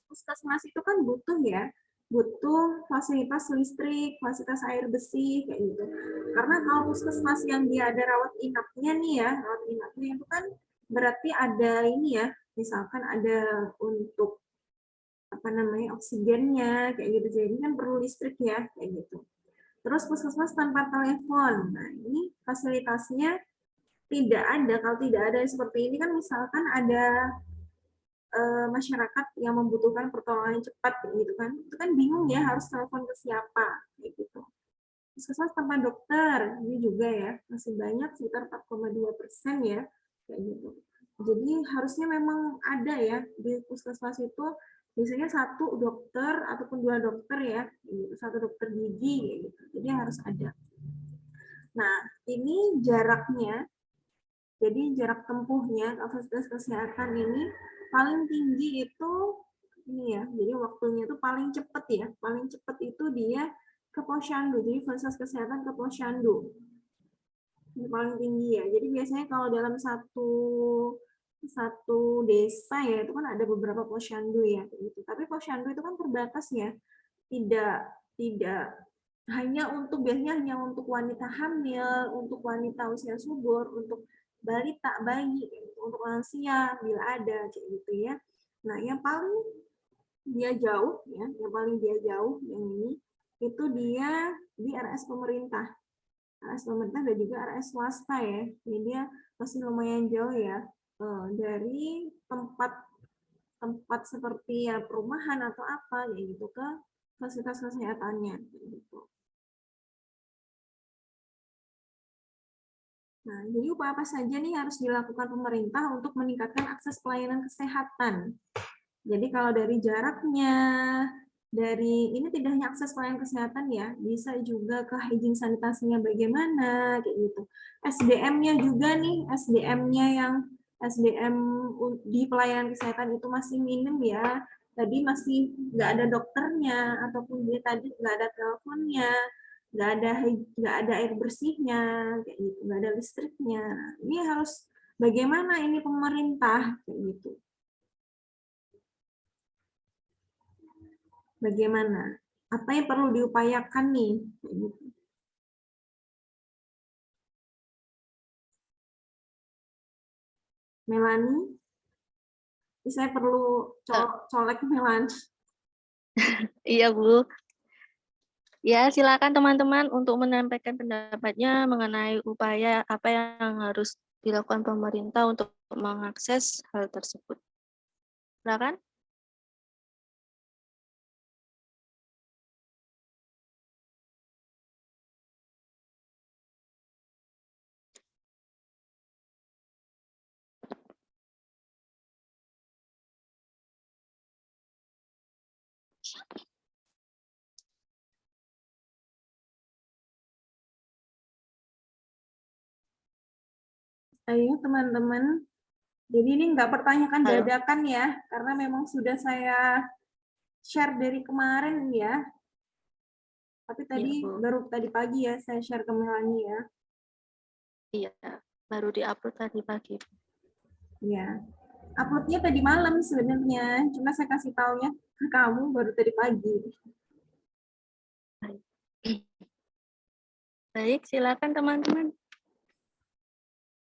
puskesmas itu kan butuh ya, butuh fasilitas listrik, fasilitas air bersih kayak gitu. Karena kalau puskesmas yang dia ada rawat inapnya nih ya, rawat inapnya itu kan berarti ada ini ya, misalkan ada untuk apa namanya oksigennya kayak gitu. Jadi kan perlu listrik ya kayak gitu. Terus puskesmas tanpa telepon. Nah, ini fasilitasnya tidak ada. Kalau tidak ada seperti ini kan misalkan ada masyarakat yang membutuhkan pertolongan cepat gitu kan. Itu kan bingung ya harus telepon ke siapa gitu. Puskesmas tanpa dokter ini juga ya masih banyak sekitar 4,2% ya kayak gitu. Jadi harusnya memang ada ya di puskesmas itu biasanya satu dokter ataupun dua dokter ya, satu dokter gigi gitu. Jadi harus ada. Nah, ini jaraknya, jadi jarak tempuhnya fasilitas kesehatan ini paling tinggi itu ini ya. Jadi waktunya itu paling cepat ya, paling cepat itu dia ke posyandu. Jadi fasilitas kesehatan ke posyandu. Ini paling tinggi ya. Jadi biasanya kalau dalam satu desa ya itu kan ada beberapa posyandu ya gitu. Tapi posyandu itu kan terbatas ya, tidak hanya untuk biasanya hanya untuk wanita hamil, untuk wanita usia subur, untuk balita, bayi, untuk lansia bila ada kayak gitu ya. Nah yang paling dia jauh ya, yang paling dia jauh yang ini itu dia di RS pemerintah. RS pemerintah dan juga RS swasta ya. Jadi dia masih lumayan jauh ya. dari tempat seperti ya perumahan atau apa ya gitu ke fasilitas kesehatannya gitu. Nah, jadi upaya apa saja nih harus dilakukan pemerintah untuk meningkatkan akses pelayanan kesehatan. Jadi kalau dari jaraknya, dari ini tidak hanya akses pelayanan kesehatan ya, bisa juga ke hygiene sanitasinya bagaimana kayak gitu. SDM-nya juga nih, SDM-nya yang SDM di pelayanan kesehatan itu masih minim ya. Tadi masih nggak ada dokternya ataupun dia tadi nggak ada teleponnya, nggak ada air bersihnya kayak gitu, nggak ada listriknya. Ini harus bagaimana ini pemerintah kayak gitu. Bagaimana? Apa yang perlu diupayakan nih? Kayak gitu. Melani? Saya perlu colek Melani. Iya, Bu. Ya, silakan teman-teman untuk menyampaikan pendapatnya mengenai upaya apa yang harus dilakukan pemerintah untuk mengakses hal tersebut. Silakan. Ayo teman-teman. Jadi ini nggak pertanyakan Halo. dadakan ya, karena memang sudah saya share dari kemarin ya. Tapi tadi Bu. baru tadi pagi ya saya share ke Melani ya. Iya, baru diupload tadi pagi. Ya, uploadnya tadi malam sebenarnya, cuma saya kasih taunya ke kamu baru tadi pagi. Baik, silakan teman-teman.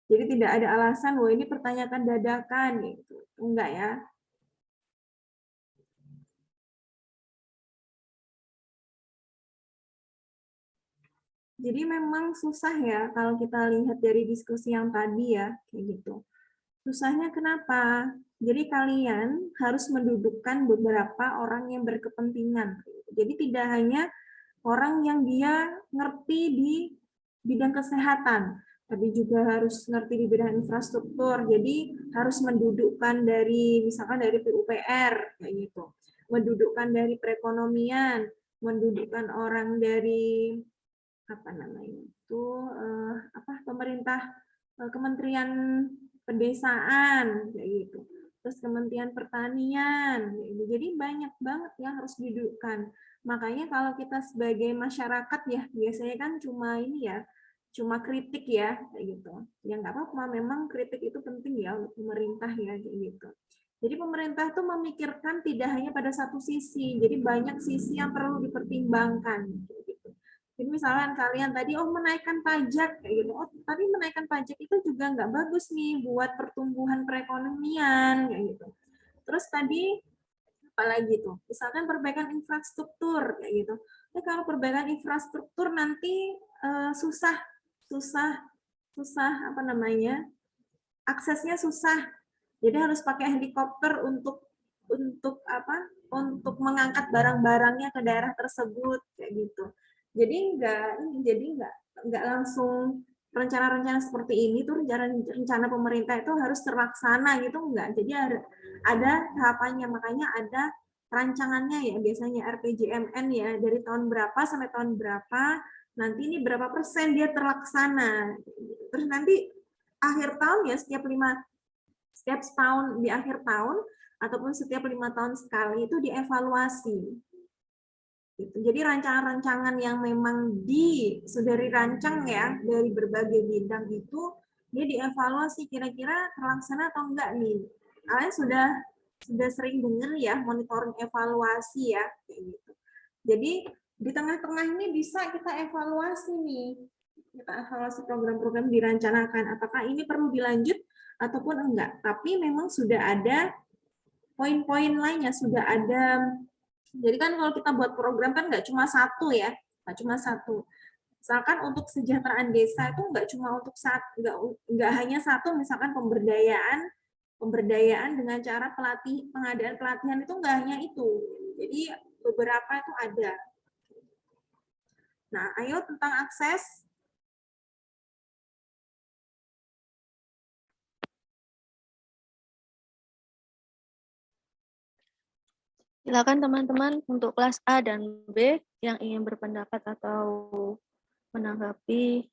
Jadi tidak ada alasan, wah ini pertanyakan dadakan gitu. Enggak ya. Jadi memang susah ya kalau kita lihat dari diskusi yang tadi ya, kayak gitu. Susahnya kenapa? Jadi kalian harus mendudukkan beberapa orang yang berkepentingan. Jadi tidak hanya orang yang dia ngerti di bidang kesehatan, tapi juga harus ngerti di bidang infrastruktur. Jadi harus mendudukkan dari misalkan dari PUPR kayak gitu, mendudukkan dari perekonomian, mendudukkan orang dari apa namanya itu pemerintah Kementerian Pedesaan kayak gitu, terus Kementerian Pertanian kayak gitu. Jadi banyak banget yang harus didudukkan. Makanya kalau kita sebagai masyarakat ya biasanya kan cuma ini ya, cuma kritik ya kayak gitu. Ya nggak apa-apa, memang kritik itu penting ya untuk pemerintah ya kayak gitu. Jadi pemerintah tuh memikirkan tidak hanya pada satu sisi, jadi banyak sisi yang perlu dipertimbangkan. Gitu. Jadi misalkan kalian tadi, menaikkan pajak, kayak gitu. Tapi menaikkan pajak itu juga nggak bagus nih buat pertumbuhan perekonomian, kayak gitu. Terus tadi, apalagi tuh, misalkan perbaikan infrastruktur, kayak gitu. Nah, kalau perbaikan infrastruktur nanti susah apa namanya, aksesnya susah. Jadi harus pakai helikopter untuk mengangkat barang-barangnya ke daerah tersebut kayak gitu. Jadi enggak langsung rencana-rencana seperti ini tuh rencana pemerintah itu harus terlaksana gitu enggak. Jadi ada tahapannya, makanya ada rancangannya ya, biasanya RPJMN ya, dari tahun berapa sampai tahun berapa, nanti ini berapa persen dia terlaksana. Terus nanti akhir tahun ya, setiap setahun di akhir tahun ataupun setiap 5 tahun sekali itu dievaluasi. Gitu. Jadi rancangan-rancangan yang memang sudah dirancang ya dari berbagai bidang itu dia dievaluasi kira-kira terlaksana atau enggak nih. Kalian sudah sering dengar ya monitoring evaluasi ya kayak gitu. Jadi di tengah-tengah ini bisa kita evaluasi nih. Kita evaluasi program-program dirancangkan apakah ini perlu dilanjut ataupun enggak. Tapi memang sudah ada poin-poin lainnya, sudah ada. Jadi kan kalau kita buat program kan nggak cuma satu ya, nggak cuma satu. Misalkan untuk kesejahteraan desa itu nggak cuma untuk nggak hanya satu, misalkan pemberdayaan pemberdayaan dengan cara pengadaan pelatihan itu nggak hanya itu. Jadi beberapa itu ada. Nah, ayo tentang akses. Silakan teman-teman untuk kelas A dan B yang ingin berpendapat atau menanggapi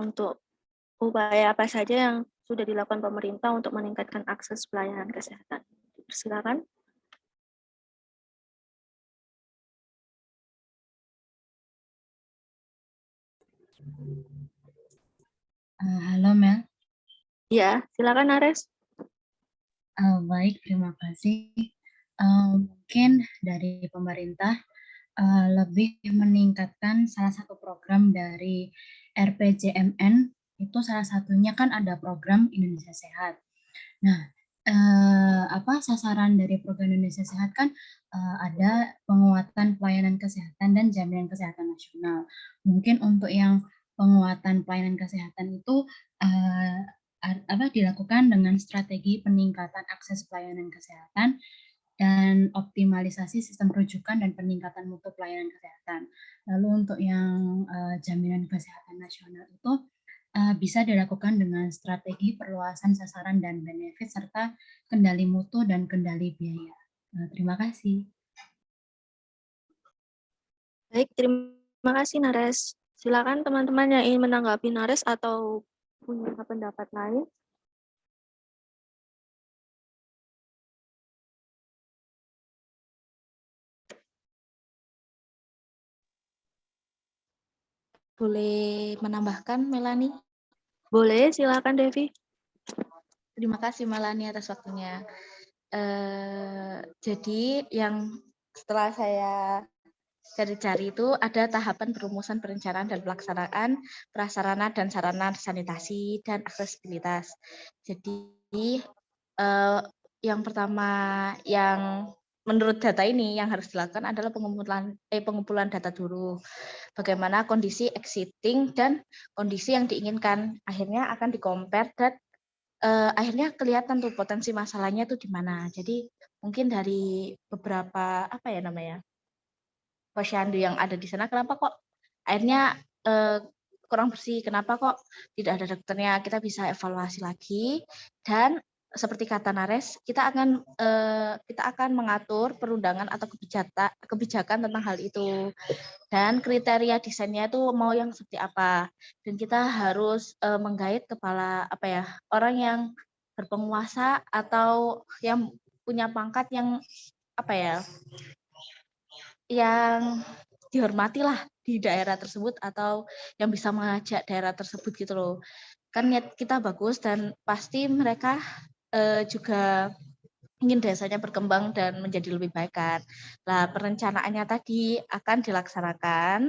untuk upaya apa saja yang sudah dilakukan pemerintah untuk meningkatkan akses pelayanan kesehatan. Silakan. Halo Mel. Ya, silakan Nares. Baik, terima kasih. Mungkin dari pemerintah lebih meningkatkan salah satu program dari RPJMN, itu salah satunya kan ada program Indonesia Sehat. Nah, apa sasaran dari program Indonesia Sehat kan ada penguatan pelayanan kesehatan dan jaminan kesehatan nasional. Mungkin untuk yang penguatan pelayanan kesehatan itu dilakukan dengan strategi peningkatan akses pelayanan kesehatan dan optimalisasi sistem rujukan dan peningkatan mutu pelayanan kesehatan. Lalu untuk yang jaminan kesehatan nasional itu bisa dilakukan dengan strategi perluasan sasaran dan benefit serta kendali mutu dan kendali biaya. Terima kasih. Baik, terima kasih Nares. Silakan teman-teman yang ingin menanggapi Nares atau punya pendapat lain. Boleh menambahkan, Melani? Boleh, silakan Devi. Terima kasih Melani atas waktunya. Jadi yang setelah saya cari-cari itu ada tahapan perumusan perencanaan dan pelaksanaan prasarana dan sarana sanitasi dan aksesibilitas. Jadi yang pertama yang menurut data ini yang harus dilakukan adalah pengumpulan data dulu. Bagaimana kondisi existing dan kondisi yang diinginkan. Akhirnya akan di-compare dan akhirnya kelihatan tuh potensi masalahnya tuh di mana. Jadi mungkin dari beberapa posyandu yang ada di sana, kenapa kok akhirnya kurang bersih, kenapa kok tidak ada dokternya, kita bisa evaluasi lagi dan seperti kata Nares, kita akan mengatur perundangan atau kebijakan tentang hal itu dan kriteria desainnya itu mau yang seperti apa dan kita harus menggait kepala orang yang berpenguasa atau yang punya pangkat yang yang dihormati lah di daerah tersebut atau yang bisa mengajak daerah tersebut gitu loh. Kan niat kita bagus dan pasti mereka juga ingin desanya berkembang dan menjadi lebih baik kan. Nah, perencanaannya tadi akan dilaksanakan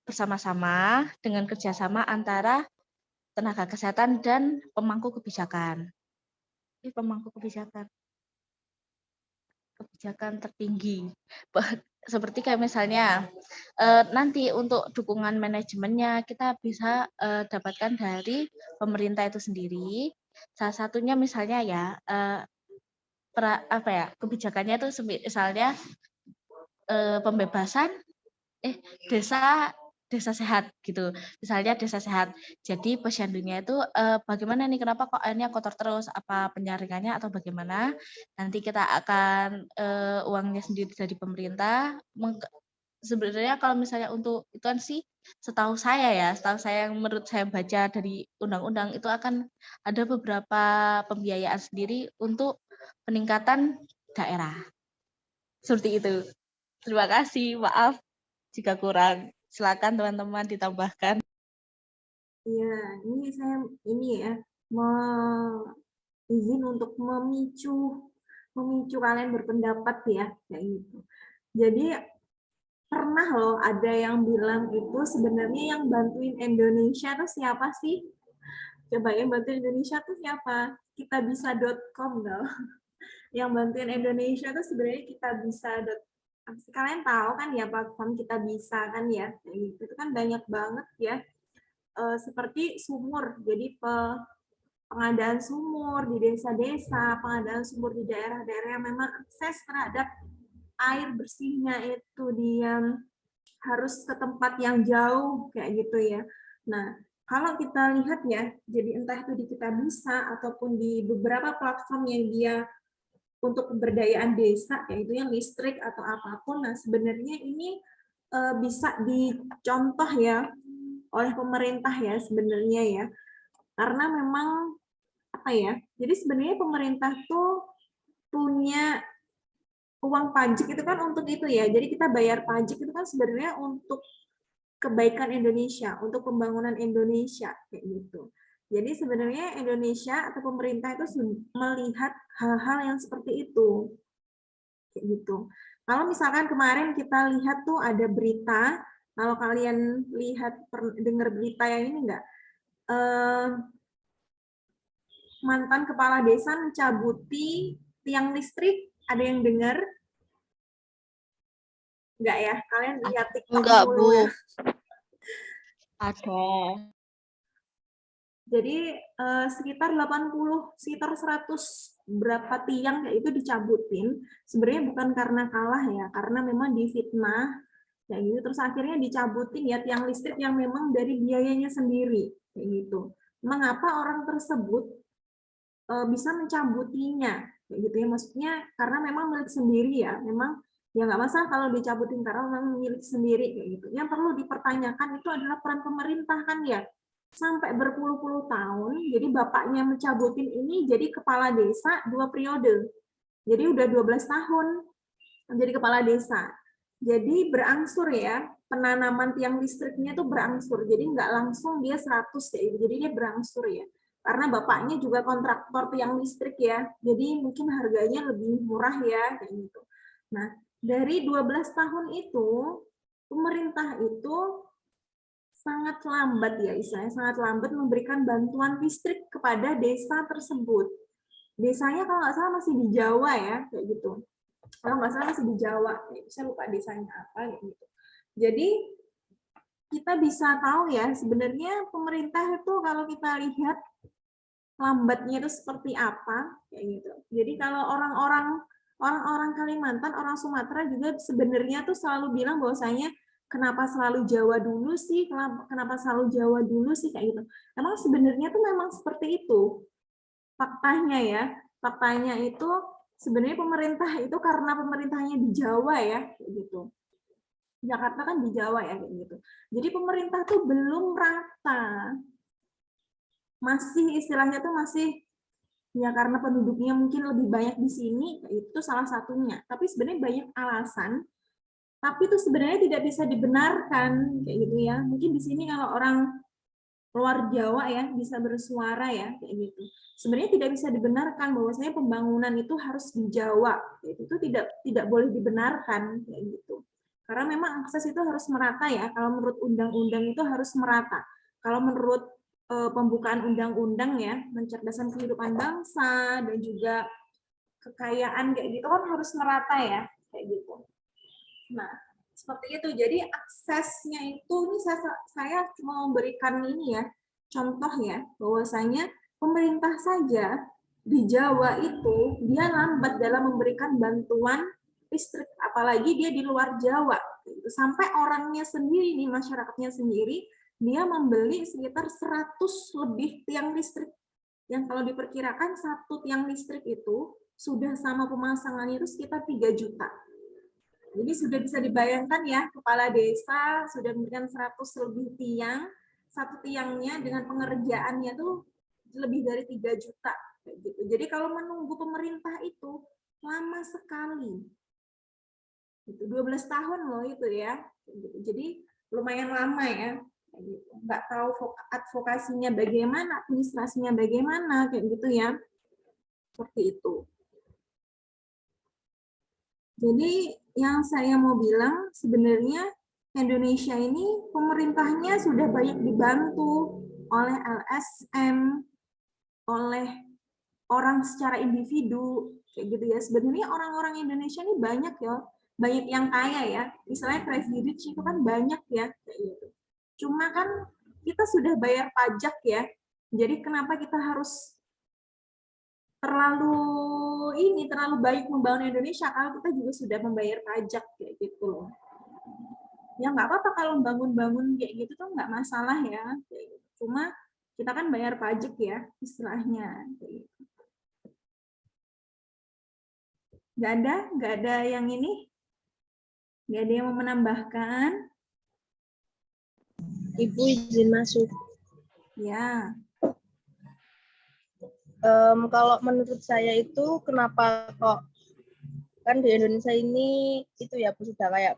bersama-sama dengan kerjasama antara tenaga kesehatan dan pemangku kebijakan. Pemangku kebijakan tertinggi. Seperti kayak misalnya nanti untuk dukungan manajemennya kita bisa dapatkan dari pemerintah itu sendiri. Salah satunya misalnya ya kebijakannya itu misalnya pembebasan desa sehat gitu. Misalnya desa sehat. Jadi posyandunya itu bagaimana nih, kenapa kok airnya kotor terus, apa penyaringannya atau bagaimana. Nanti kita akan uangnya sendiri dari pemerintah. Sebenarnya kalau misalnya untuk itu kan sih setahu saya yang menurut saya baca dari undang-undang itu akan ada beberapa pembiayaan sendiri untuk peningkatan daerah. Seperti itu. Terima kasih, maaf jika kurang. Silakan teman-teman ditambahkan. Iya, ini saya izin untuk memicu kalian berpendapat ya, kayak gitu. Jadi pernah loh ada yang bilang itu sebenarnya yang bantuin Indonesia tuh siapa sih? Coba yang bantuin Indonesia tuh siapa? Kitabisa.com loh. Yang bantuin Indonesia tuh sebenarnya kitabisa.com. Kalian tahu kan ya platform Kita Bisa kan ya, itu kan banyak banget ya seperti sumur, jadi pengadaan sumur di desa-desa, pengadaan sumur di daerah-daerah yang memang akses terhadap air bersihnya itu dia harus ke tempat yang jauh kayak gitu ya. Nah, kalau kita lihat ya, jadi entah itu di Kitabisa ataupun di beberapa platform yang dia untuk pemberdayaan desa, yaitu yang listrik atau apapun, nah sebenarnya ini bisa dicontoh ya oleh pemerintah ya sebenarnya ya. Karena memang apa ya? Jadi sebenarnya pemerintah tuh punya uang pajak itu kan untuk itu ya. Jadi kita bayar pajak itu kan sebenarnya untuk kebaikan Indonesia, untuk pembangunan Indonesia kayak gitu. Jadi sebenarnya Indonesia atau pemerintah itu melihat hal-hal yang seperti itu. Kayak gitu. Kalau misalkan kemarin kita lihat tuh ada berita, kalau kalian lihat dengar berita yang ini enggak? Mantan kepala desa mencabuti tiang listrik, ada yang dengar? Enggak ya? Kalian lihat TikTok Enggak, dulu Bu. ya. Ada. Jadi sekitar 100 berapa tiang ya itu dicabutin. Sebenarnya bukan karena kalah ya, karena memang difitnah kayak gitu. Terus akhirnya dicabutin ya tiang listrik yang memang dari biayanya sendiri kayak gitu. Mengapa orang tersebut bisa mencabutinya kayak gitu ya? Maksudnya karena memang milik sendiri ya, memang ya nggak masalah kalau dicabutin karena memang milik sendiri kayak gitu. Yang perlu dipertanyakan itu adalah peran pemerintah kan ya, sampai berpuluh-puluh tahun. Jadi bapaknya mencabutin ini jadi kepala desa 2 periode. Jadi udah 12 tahun menjadi kepala desa. Jadi berangsur ya, penanaman tiang listriknya tuh berangsur. Jadi nggak langsung dia 100 ya, jadi dia berangsur ya. Karena bapaknya juga kontraktor tiang listrik ya, jadi mungkin harganya lebih murah ya kayak gitu. Nah, dari 12 tahun itu pemerintah itu sangat lambat ya, istilahnya sangat lambat memberikan bantuan listrik kepada desa tersebut. Desanya kalau nggak salah masih di Jawa ya, kayak gitu. Kalau nggak salah masih di Jawa, saya lupa desanya apa, kayak gitu. Jadi kita bisa tahu ya, sebenarnya pemerintah itu kalau kita lihat lambatnya itu seperti apa, kayak gitu. Jadi kalau orang-orang Kalimantan, orang Sumatera juga sebenarnya tuh selalu bilang bahwasanya kenapa selalu Jawa dulu sih, kenapa selalu Jawa dulu sih kayak gitu. Emang sebenarnya tuh memang seperti itu. Faktanya ya, faktanya itu sebenarnya pemerintah itu karena pemerintahnya di Jawa ya, kayak gitu. Jakarta kan di Jawa ya, kayak gitu. Jadi pemerintah tuh belum rata. Masih istilahnya tuh masih ya karena penduduknya mungkin lebih banyak di sini, itu salah satunya. Tapi sebenarnya banyak alasan, tapi itu sebenarnya tidak bisa dibenarkan kayak gitu ya. Mungkin di sini kalau orang luar Jawa ya bisa bersuara ya kayak gitu. Sebenarnya tidak bisa dibenarkan bahwasanya pembangunan itu harus di Jawa. Itu tidak boleh dibenarkan kayak gitu. Karena memang akses itu harus merata ya. Kalau menurut undang-undang itu harus merata. Kalau menurut pembukaan undang-undang ya, mencerdaskan kehidupan bangsa dan juga kekayaan kayak gitu kan harus merata ya, kayak gitu. Nah, seperti itu. Jadi aksesnya itu ini saya cuma memberikan ini ya, contoh ya, bahwasanya pemerintah saja di Jawa itu dia lambat dalam memberikan bantuan listrik, apalagi dia di luar Jawa. Sampai orangnya sendiri nih, masyarakatnya sendiri, dia membeli sekitar 100 lebih tiang listrik. Yang kalau diperkirakan satu tiang listrik itu sudah sama pemasangannya itu sekitar 3 juta. Jadi sudah bisa dibayangkan ya, kepala desa sudah memberikan 100 lebih tiang, satu tiangnya dengan pengerjaannya tuh lebih dari 3 juta. Gitu. Jadi kalau menunggu pemerintah itu lama sekali. 12 tahun loh itu ya. Jadi lumayan lama ya. Nggak tahu advokasinya bagaimana, administrasinya bagaimana, kayak gitu ya. Seperti itu. Jadi yang saya mau bilang sebenarnya Indonesia ini pemerintahnya sudah banyak dibantu oleh LSM, oleh orang secara individu, kayak gitu ya. Sebenarnya orang-orang Indonesia ini banyak ya, banyak yang kaya ya. Misalnya Crazy Rich itu kan banyak ya, kayak gitu. Cuma kan kita sudah bayar pajak ya. Jadi kenapa kita harus terlalu baik membangun Indonesia kalau kita juga sudah membayar pajak kayak gitu loh. Ya nggak apa-apa kalau bangun-bangun kayak gitu tuh nggak masalah ya. Cuma kita kan bayar pajak ya istilahnya. Nggak ada yang ini, nggak ada yang mau menambahkan. Ibu izin masuk. Ya. Kalau menurut saya itu kenapa kok kan di Indonesia ini itu ya Bu sudah kayak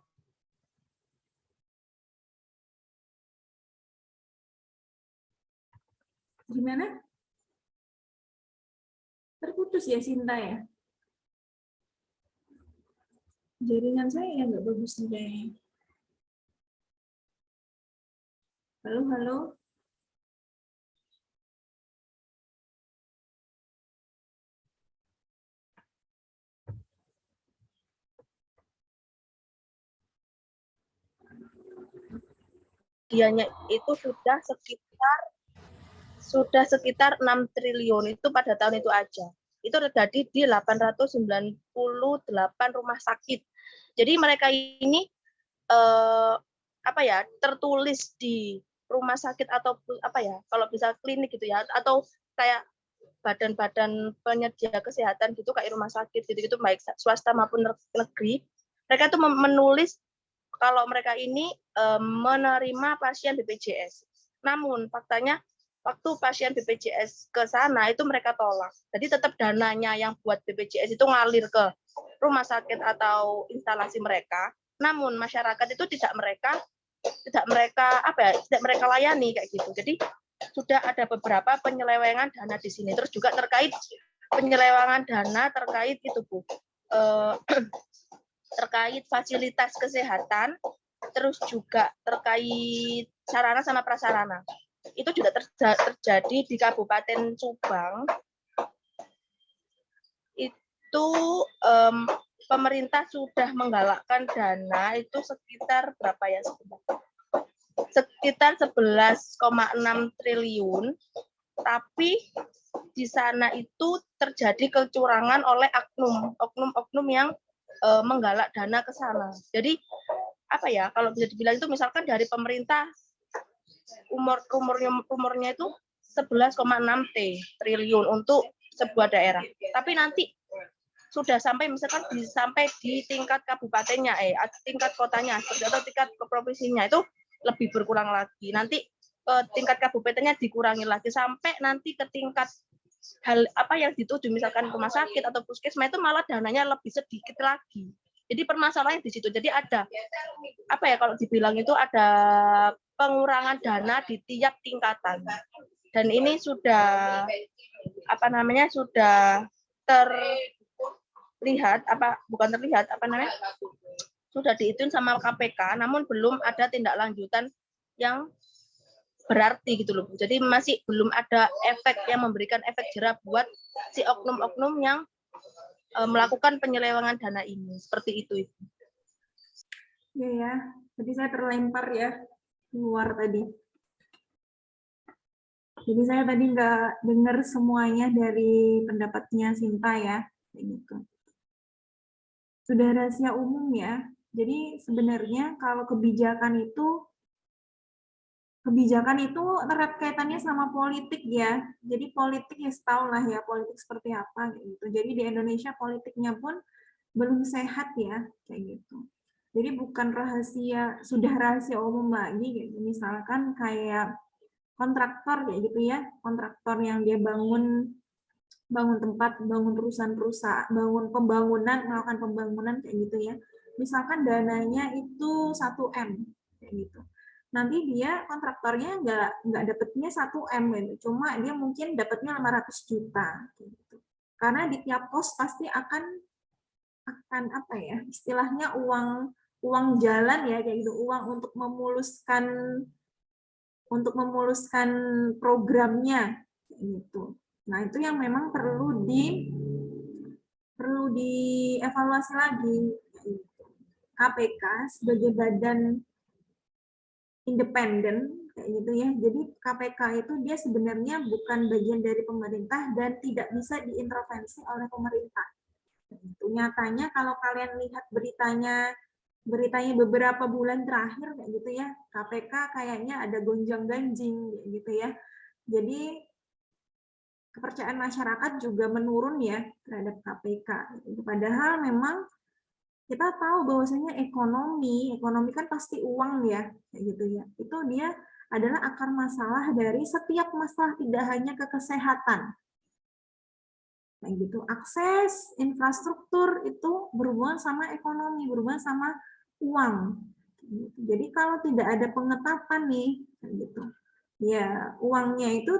Gimana? Terputus ya Sinta ya? Jaringan saya yang nggak bagus nih kayaknya. Halo, halo. dianya itu sudah sekitar 6 triliun itu pada tahun itu aja. Itu terjadi di 898 rumah sakit. Jadi mereka ini tertulis di rumah sakit atau kalau bisa klinik gitu ya, atau kayak badan-badan penyedia kesehatan gitu kayak rumah sakit gitu baik swasta maupun negeri. Mereka itu menulis kalau mereka ini menerima pasien BPJS. Namun faktanya waktu pasien BPJS ke sana itu mereka tolak. Jadi tetap dananya yang buat BPJS itu ngalir ke rumah sakit atau instalasi mereka. Namun masyarakat itu tidak mereka layani kayak gitu. Jadi sudah ada beberapa penyelewengan dana di sini. Terus juga terkait penyelewengan dana terkait itu Bu. Terkait fasilitas kesehatan, terus juga terkait sarana sama prasarana. Itu juga terjadi di Kabupaten Subang. Itu pemerintah sudah menggalakkan dana itu sekitar berapa ya? Sekitar 11,6 triliun. Tapi di sana itu terjadi kecurangan oleh oknum yang menggalak dana ke sana. Jadi kalau bisa dibilang itu misalkan dari pemerintah umurnya itu 11,6 triliun untuk sebuah daerah. Tapi nanti sudah sampai misalkan sampai di tingkat kabupatennya, tingkat kotanya atau tingkat provinsinya itu lebih berkurang lagi. Nanti tingkat kabupatennya dikurangi lagi sampai nanti ke tingkat yang dituju misalkan rumah sakit atau puskesmas itu malah dananya lebih sedikit lagi. Jadi permasalahannya di situ. Jadi ada kalau dibilang itu ada pengurangan dana di tiap tingkatan. Dan ini sudah sudah terlihat sudah dihitung sama KPK, namun belum ada tindak lanjutan yang berarti gitu loh. Jadi masih belum ada efek yang memberikan efek jerah buat si oknum-oknum yang melakukan penyelewengan dana ini. Seperti itu. Ya. Jadi saya terlempar ya keluar tadi. Jadi saya tadi nggak dengar semuanya dari pendapatnya Sinta ya. Gitu. Sudah rahasia umum ya. Jadi sebenarnya kalau kebijakan itu erat kaitannya sama politik ya. Jadi politik ya tahu lah ya politik seperti apa gitu. Jadi di Indonesia politiknya pun belum sehat ya kayak gitu. Jadi bukan sudah rahasia umum lagi gitu. Misalkan kayak kontraktor kayak gitu ya, kontraktor yang dia bangun tempat, bangun perusahaan, melakukan pembangunan kayak gitu ya. Misalkan dananya itu 1M kayak gitu. Nanti dia kontraktornya nggak dapatnya 1M gitu. Cuma dia mungkin dapatnya 500 juta gitu. Karena di tiap pos pasti akan istilahnya uang jalan ya kayak gitu, uang untuk memuluskan programnya gitu. Nah, itu yang memang perlu dievaluasi lagi. KPK sebagai badan independen kayak gitu ya. Jadi KPK itu dia sebenarnya bukan bagian dari pemerintah dan tidak bisa diintervensi oleh pemerintah. Itu nyatanya kalau kalian lihat beritanya beberapa bulan terakhir kayak gitu ya, KPK kayaknya ada gonjang-ganjing gitu ya. Jadi kepercayaan masyarakat juga menurun ya terhadap KPK. Padahal memang kita tahu bahwasanya ekonomi kan pasti uang ya, kayak gitu ya. Itu dia adalah akar masalah dari setiap masalah, tidak hanya ke kesehatan. Kayak gitu. Akses infrastruktur itu berhubungan sama ekonomi, berhubungan sama uang. Jadi kalau tidak ada pengetatan nih, kayak gitu. Ya, uangnya itu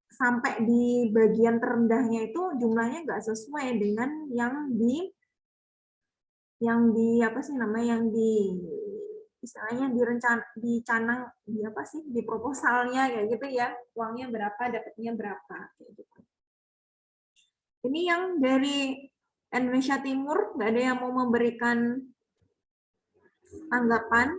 sampai di bagian terendahnya itu jumlahnya nggak sesuai dengan yang di apa sih namanya, yang di istilahnya dicanang di apa sih, di proposalnya kayak gitu ya, uangnya berapa, dapatnya berapa kayak gitu. Ini yang dari Indonesia Timur, nggak ada yang mau memberikan tanggapan?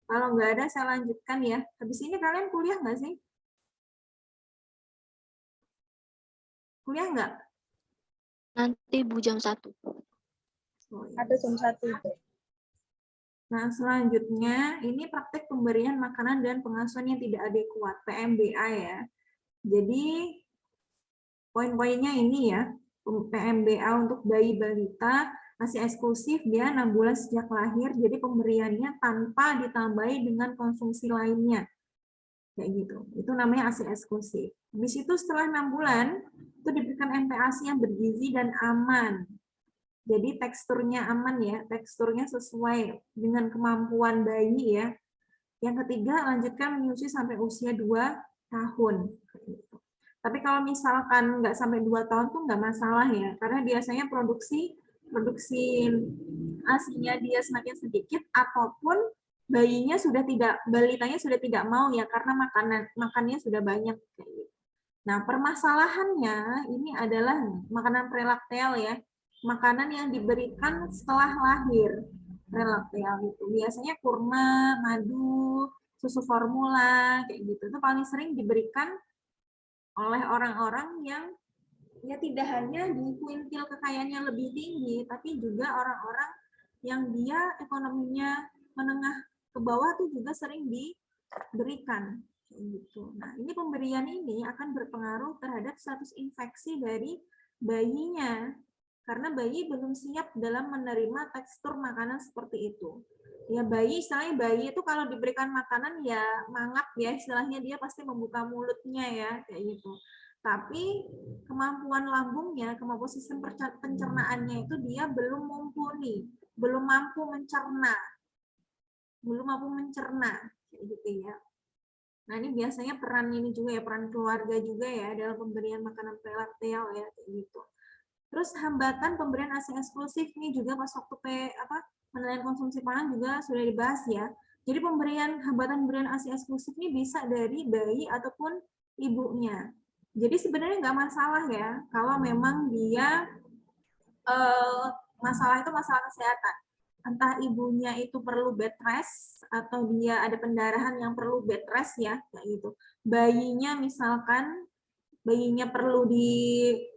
Kalau nggak ada, saya lanjutkan ya. Habis ini kalian kuliah nggak sih? Kuliah nggak? Nanti Bu jam 1. Oh, ya. Ada jam 1. Nah, selanjutnya ini praktek pemberian makanan dan pengasuhan yang tidak adekuat, PMBA ya. Jadi, poin-poinnya ini ya, PMBA untuk bayi balita, ASI eksklusif dia 6 bulan sejak lahir, jadi pemberiannya tanpa ditambahi dengan konsumsi lainnya. Kayak gitu. Itu namanya ASI eksklusif. Habis itu setelah 6 bulan, itu diberikan MPASI yang bergizi dan aman. Jadi teksturnya aman ya, teksturnya sesuai dengan kemampuan bayi ya. Yang ketiga, lanjutkan menyusui sampai usia 2 tahun. Tapi kalau misalkan nggak sampai 2 tahun tuh nggak masalah ya, karena biasanya produksi ASI-nya dia semakin sedikit, ataupun balitanya sudah tidak mau ya, karena makannya sudah banyak. Nah, permasalahannya ini adalah makanan prelakteal ya, makanan yang diberikan setelah lahir. Prelakteal itu biasanya kurma, madu, susu formula, kayak gitu. Itu paling sering diberikan oleh orang-orang yang ya tidak hanya di kuintil kekayaannya lebih tinggi, tapi juga orang-orang yang dia ekonominya menengah ke bawah tuh juga sering diberikan. Gitu. Nah, ini pemberian ini akan berpengaruh terhadap status infeksi dari bayinya, karena bayi belum siap dalam menerima tekstur makanan seperti itu. Ya istilahnya bayi itu kalau diberikan makanan ya mangap ya, istilahnya dia pasti membuka mulutnya ya, kayak gitu. Tapi kemampuan lambungnya, kemampuan sistem pencernaannya itu dia belum mumpuni, belum mampu mencerna, kayak gitu ya. Nah, ini biasanya peran ini juga ya, peran keluarga juga ya dalam pemberian makanan prelakteal ya, kayak gitu. Terus hambatan pemberian ASI eksklusif ini juga pas waktu penilaian konsumsi pangan juga sudah dibahas ya. Jadi hambatan pemberian ASI eksklusif ini bisa dari bayi ataupun ibunya. Jadi sebenarnya nggak masalah ya kalau memang dia masalah itu masalah kesehatan. Entah ibunya itu perlu bed rest atau dia ada pendarahan yang perlu bed rest ya, kayak gitu. Bayinya misalkan perlu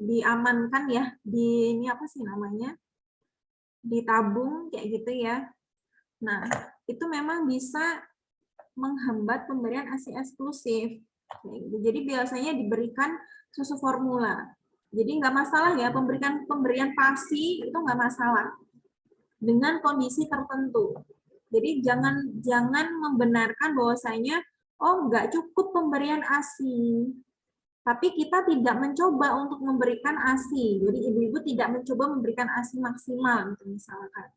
diamankan ya, ini apa sih namanya? Ditabung kayak gitu ya. Nah, itu memang bisa menghambat pemberian ASI eksklusif. Jadi biasanya diberikan susu formula. Jadi nggak masalah ya, pemberian PASI itu nggak masalah dengan kondisi tertentu. Jadi jangan membenarkan bahwasanya nggak cukup pemberian ASI, tapi kita tidak mencoba untuk memberikan ASI. Jadi ibu-ibu tidak mencoba memberikan ASI maksimal, gitu misalkan.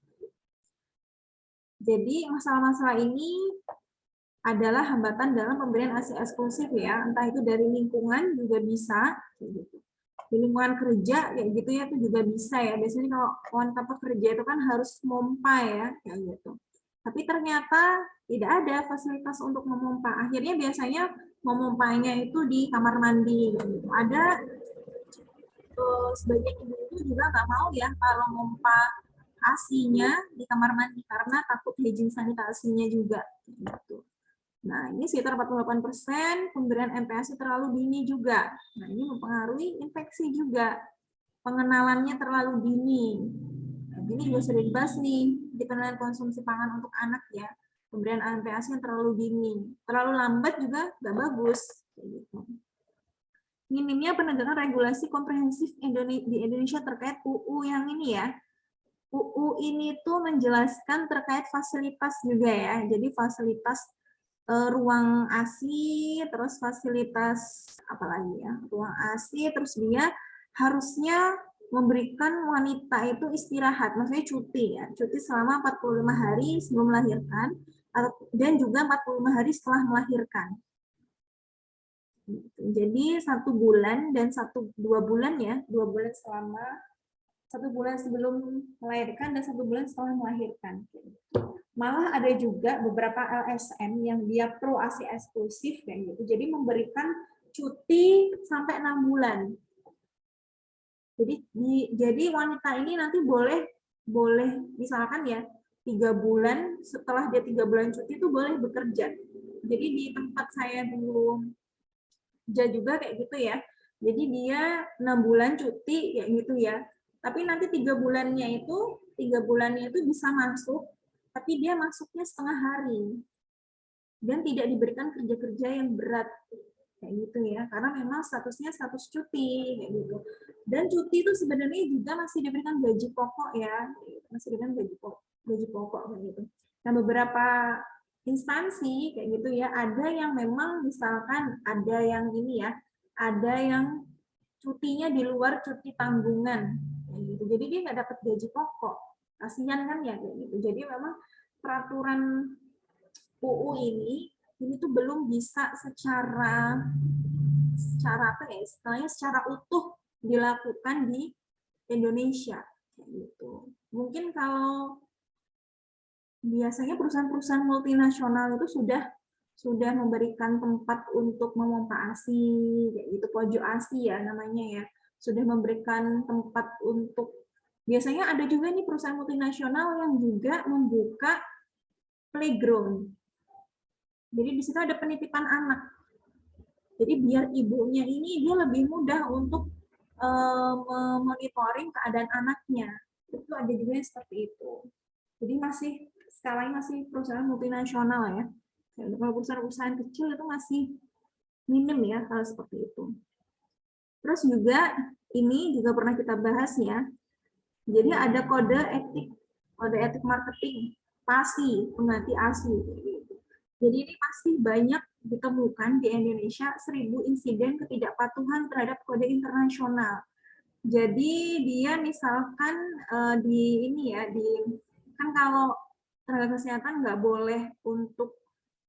Jadi masalah-masalah ini adalah hambatan dalam pemberian ASI eksklusif ya, entah itu dari lingkungan juga bisa, gitu. Di lingkungan kerja kayak gitu ya, itu juga bisa ya. Biasanya kalau wanita pekerja itu kan harus mompa ya, kayak gitu. Tapi ternyata tidak ada fasilitas untuk memompa. Akhirnya biasanya memompanya itu di kamar mandi. Gitu. Ada sebagian ibu-ibu juga nggak mau ya kalau mompa AC-nya di kamar mandi karena takut hygiene sanitasinya juga. Gitu. Nah, ini sekitar 48% pemberian MPASI terlalu dini juga. Nah, ini mempengaruhi infeksi juga. Pengenalannya terlalu dini. Nah, ini juga sudah dibahas nih di penilaian konsumsi pangan untuk anak ya. Pemberian MPASI yang terlalu dini. Terlalu lambat juga nggak bagus. Gitu. Minimnya penegakan regulasi komprehensif di Indonesia terkait UU yang ini ya. UU ini tuh menjelaskan terkait fasilitas juga ya. Jadi fasilitas ruang ASI, terus fasilitas apa lagi ya, ruang ASI, terus dia harusnya memberikan wanita itu istirahat, maksudnya cuti ya, cuti selama 45 hari sebelum melahirkan, dan juga 45 hari setelah melahirkan. Jadi 1 bulan dan 2 bulan ya, 2 bulan selama 1 bulan sebelum melahirkan dan 1 bulan setelah melahirkan. Malah ada juga beberapa LSM yang dia pro ASI eksklusif kayak gitu. Jadi memberikan cuti sampai 6 bulan. Jadi wanita ini nanti boleh misalkan ya 3 bulan setelah dia 3 bulan cuti itu boleh bekerja. Jadi di tempat saya dulu juga kayak gitu ya. Jadi dia 6 bulan cuti kayak gitu ya. Tapi nanti 3 bulannya itu bisa masuk, tapi dia masuknya setengah hari dan tidak diberikan kerja-kerja yang berat kayak gitu ya, karena memang statusnya status cuti kayak gitu. Dan cuti itu sebenarnya juga masih diberikan gaji pokok ya, masih diberikan gaji pokok kayak gitu. Nah beberapa instansi kayak gitu ya, ada yang memang misalkan ada yang ini ya, ada yang cutinya di luar cuti tanggungan kayak gitu. Jadi dia nggak dapat gaji pokok. Kasihan kan ya kayak gitu. Jadi memang peraturan UU ini tuh belum bisa secara apa ya, istilahnya secara utuh dilakukan di Indonesia kayak gitu. Mungkin kalau biasanya perusahaan-perusahaan multinasional itu sudah memberikan tempat untuk memompa ASI kayak gitu, pojok ASI ya namanya ya. Sudah memberikan tempat untuk, biasanya ada juga nih perusahaan multinasional yang juga membuka playground. Jadi di situ ada penitipan anak. Jadi biar ibunya ini dia lebih mudah untuk memonitoring keadaan anaknya. Itu ada juga yang seperti itu. Jadi skalanya masih perusahaan multinasional ya. Kalau perusahaan-perusahaan kecil itu masih minim ya hal seperti itu. Terus juga ini juga pernah kita bahas ya. Jadi ada kode etik marketing PASI, pengganti ASI. Jadi ini masih banyak ditemukan di Indonesia 1.000 insiden ketidakpatuhan terhadap kode internasional. Jadi dia misalkan kan kalau tenaga kesehatan nggak boleh untuk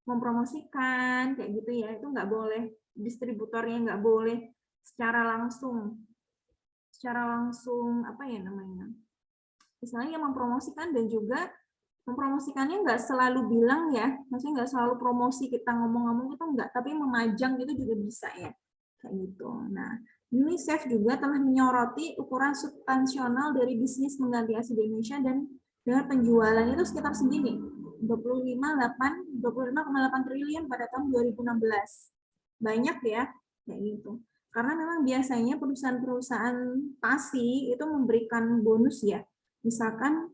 mempromosikan kayak gitu ya, itu nggak boleh, distributornya nggak boleh secara langsung apa ya namanya, misalnya mempromosikan, dan juga mempromosikannya nggak selalu bilang ya, maksudnya nggak selalu promosi kita ngomong-ngomong itu nggak, tapi memajang itu juga bisa ya kayak gitu. Nah, UNICEF juga telah menyoroti ukuran substansional dari bisnis mengganti ASI di Indonesia, dan dengan penjualan itu sekitar segini, 25,8 triliun pada tahun 2016. Banyak ya kayak gitu. Karena memang biasanya perusahaan-perusahaan PASI itu memberikan bonus ya. Misalkan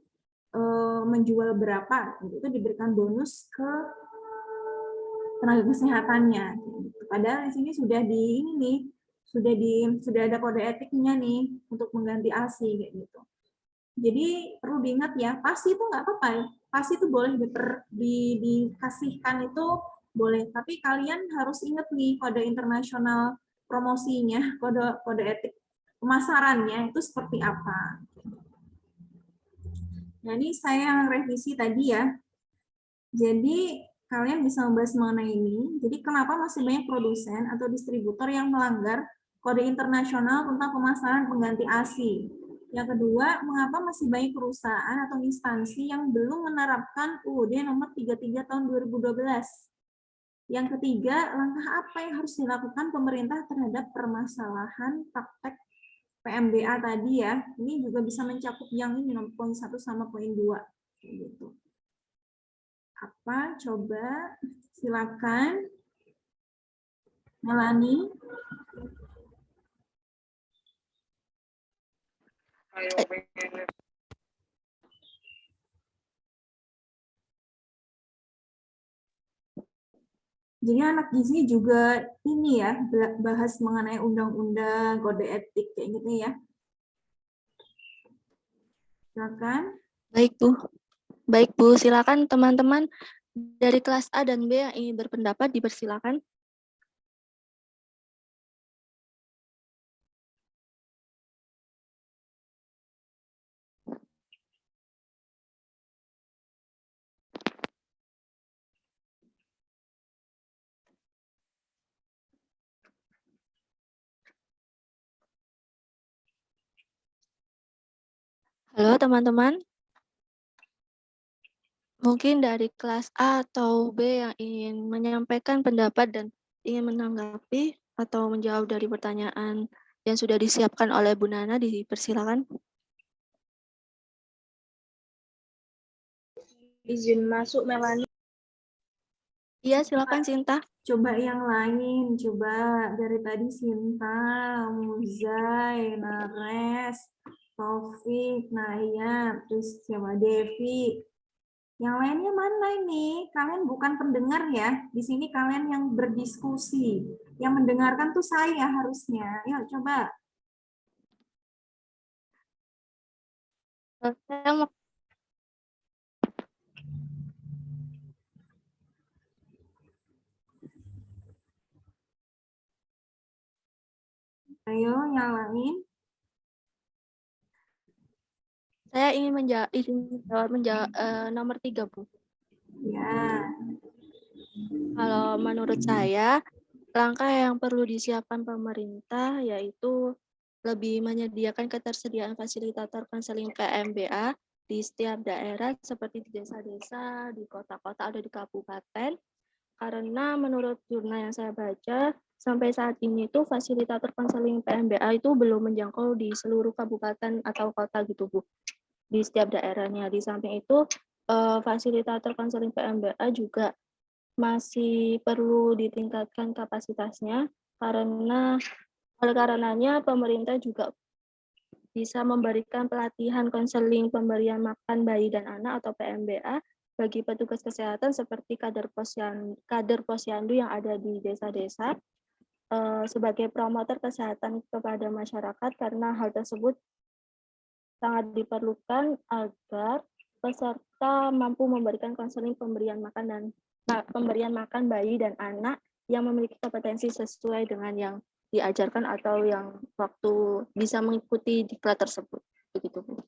menjual berapa, itu diberikan bonus ke tenaga kesehatannya. Padahal di sini sudah ada kode etiknya nih untuk mengganti ASI kayak gitu. Jadi perlu diingat ya, PASI itu nggak apa-apa ya. PASI itu boleh dikasihkan itu boleh, tapi kalian harus ingat nih kode internasional promosinya, kode etik pemasarannya itu seperti apa. Nah, ini saya revisi tadi ya. Jadi kalian bisa membahas mengenai ini. Jadi kenapa masih banyak produsen atau distributor yang melanggar kode internasional tentang pemasaran pengganti ASI. Yang kedua, mengapa masih banyak perusahaan atau instansi yang belum menerapkan UUD nomor 33 tahun 2012. Yang ketiga, langkah apa yang harus dilakukan pemerintah terhadap permasalahan praktek PMBA tadi ya, ini juga bisa mencakup yang ini poin 1 sama poin 2. Gitu. Apa? Coba silakan. Melani. Jadi anak gizi juga ini ya, bahas mengenai undang-undang, kode etik kayak gitu ya. Silakan. Baik, Bu. Baik, Bu. Silakan teman-teman dari kelas A dan B yang ingin berpendapat dipersilakan. Halo, teman-teman. Mungkin dari kelas A atau B yang ingin menyampaikan pendapat dan ingin menanggapi atau menjawab dari pertanyaan yang sudah disiapkan oleh Bu Nana, dipersilakan. Izin masuk, Melani. Iya, silakan Sinta. Coba yang lain, coba dari tadi Sinta, Muzai, Nares, Taufik, Naya, terus siapa Devi. Yang lainnya mana ini? Kalian bukan pendengar ya. Di sini kalian yang berdiskusi. Yang mendengarkan tuh saya harusnya. Yuk coba. Saya mau Ayo yang lain. Saya ingin menjawab nomor 3, Bu. Ya. Kalau menurut saya, langkah yang perlu disiapkan pemerintah yaitu lebih menyediakan ketersediaan fasilitator konseling PMBA di setiap daerah seperti di desa-desa, di kota-kota, atau di kabupaten. Karena menurut jurnal yang saya baca, sampai saat ini tuh fasilitator konseling PMBA itu belum menjangkau di seluruh kabupaten atau kota gitu, Bu. Di setiap daerahnya. Di samping itu, fasilitator konseling PMBA juga masih perlu ditingkatkan kapasitasnya karena oleh karenanya pemerintah juga bisa memberikan pelatihan konseling pemberian makan bayi dan anak atau PMBA bagi petugas kesehatan seperti kader posyandu yang ada di desa-desa sebagai promotor kesehatan kepada masyarakat, karena hal tersebut sangat diperlukan agar peserta mampu memberikan konseling pemberian makan bayi dan anak yang memiliki kompetensi sesuai dengan yang diajarkan atau yang waktu bisa mengikuti diklat tersebut. Begitu, Bu.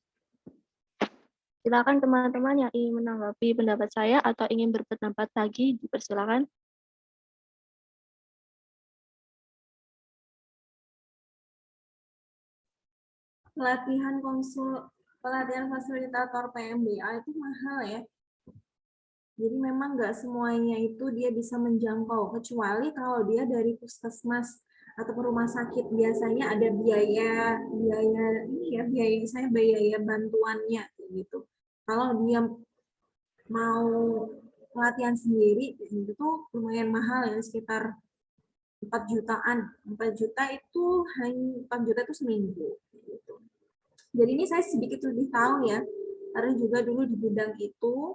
Silakan teman-teman yang ingin menanggapi pendapat saya atau ingin berpendapat lagi, dipersilakan. Pelatihan fasilitator PMBA itu mahal ya. Jadi memang nggak semuanya itu dia bisa menjangkau, kecuali kalau dia dari puskesmas atau rumah sakit, biasanya ada biaya bantuannya gitu. Kalau dia mau pelatihan sendiri itu tuh lumayan mahal ya, sekitar 4 jutaan. 4 juta itu seminggu gitu. Jadi ini saya sedikit lebih tahu ya, karena juga dulu di bidang itu.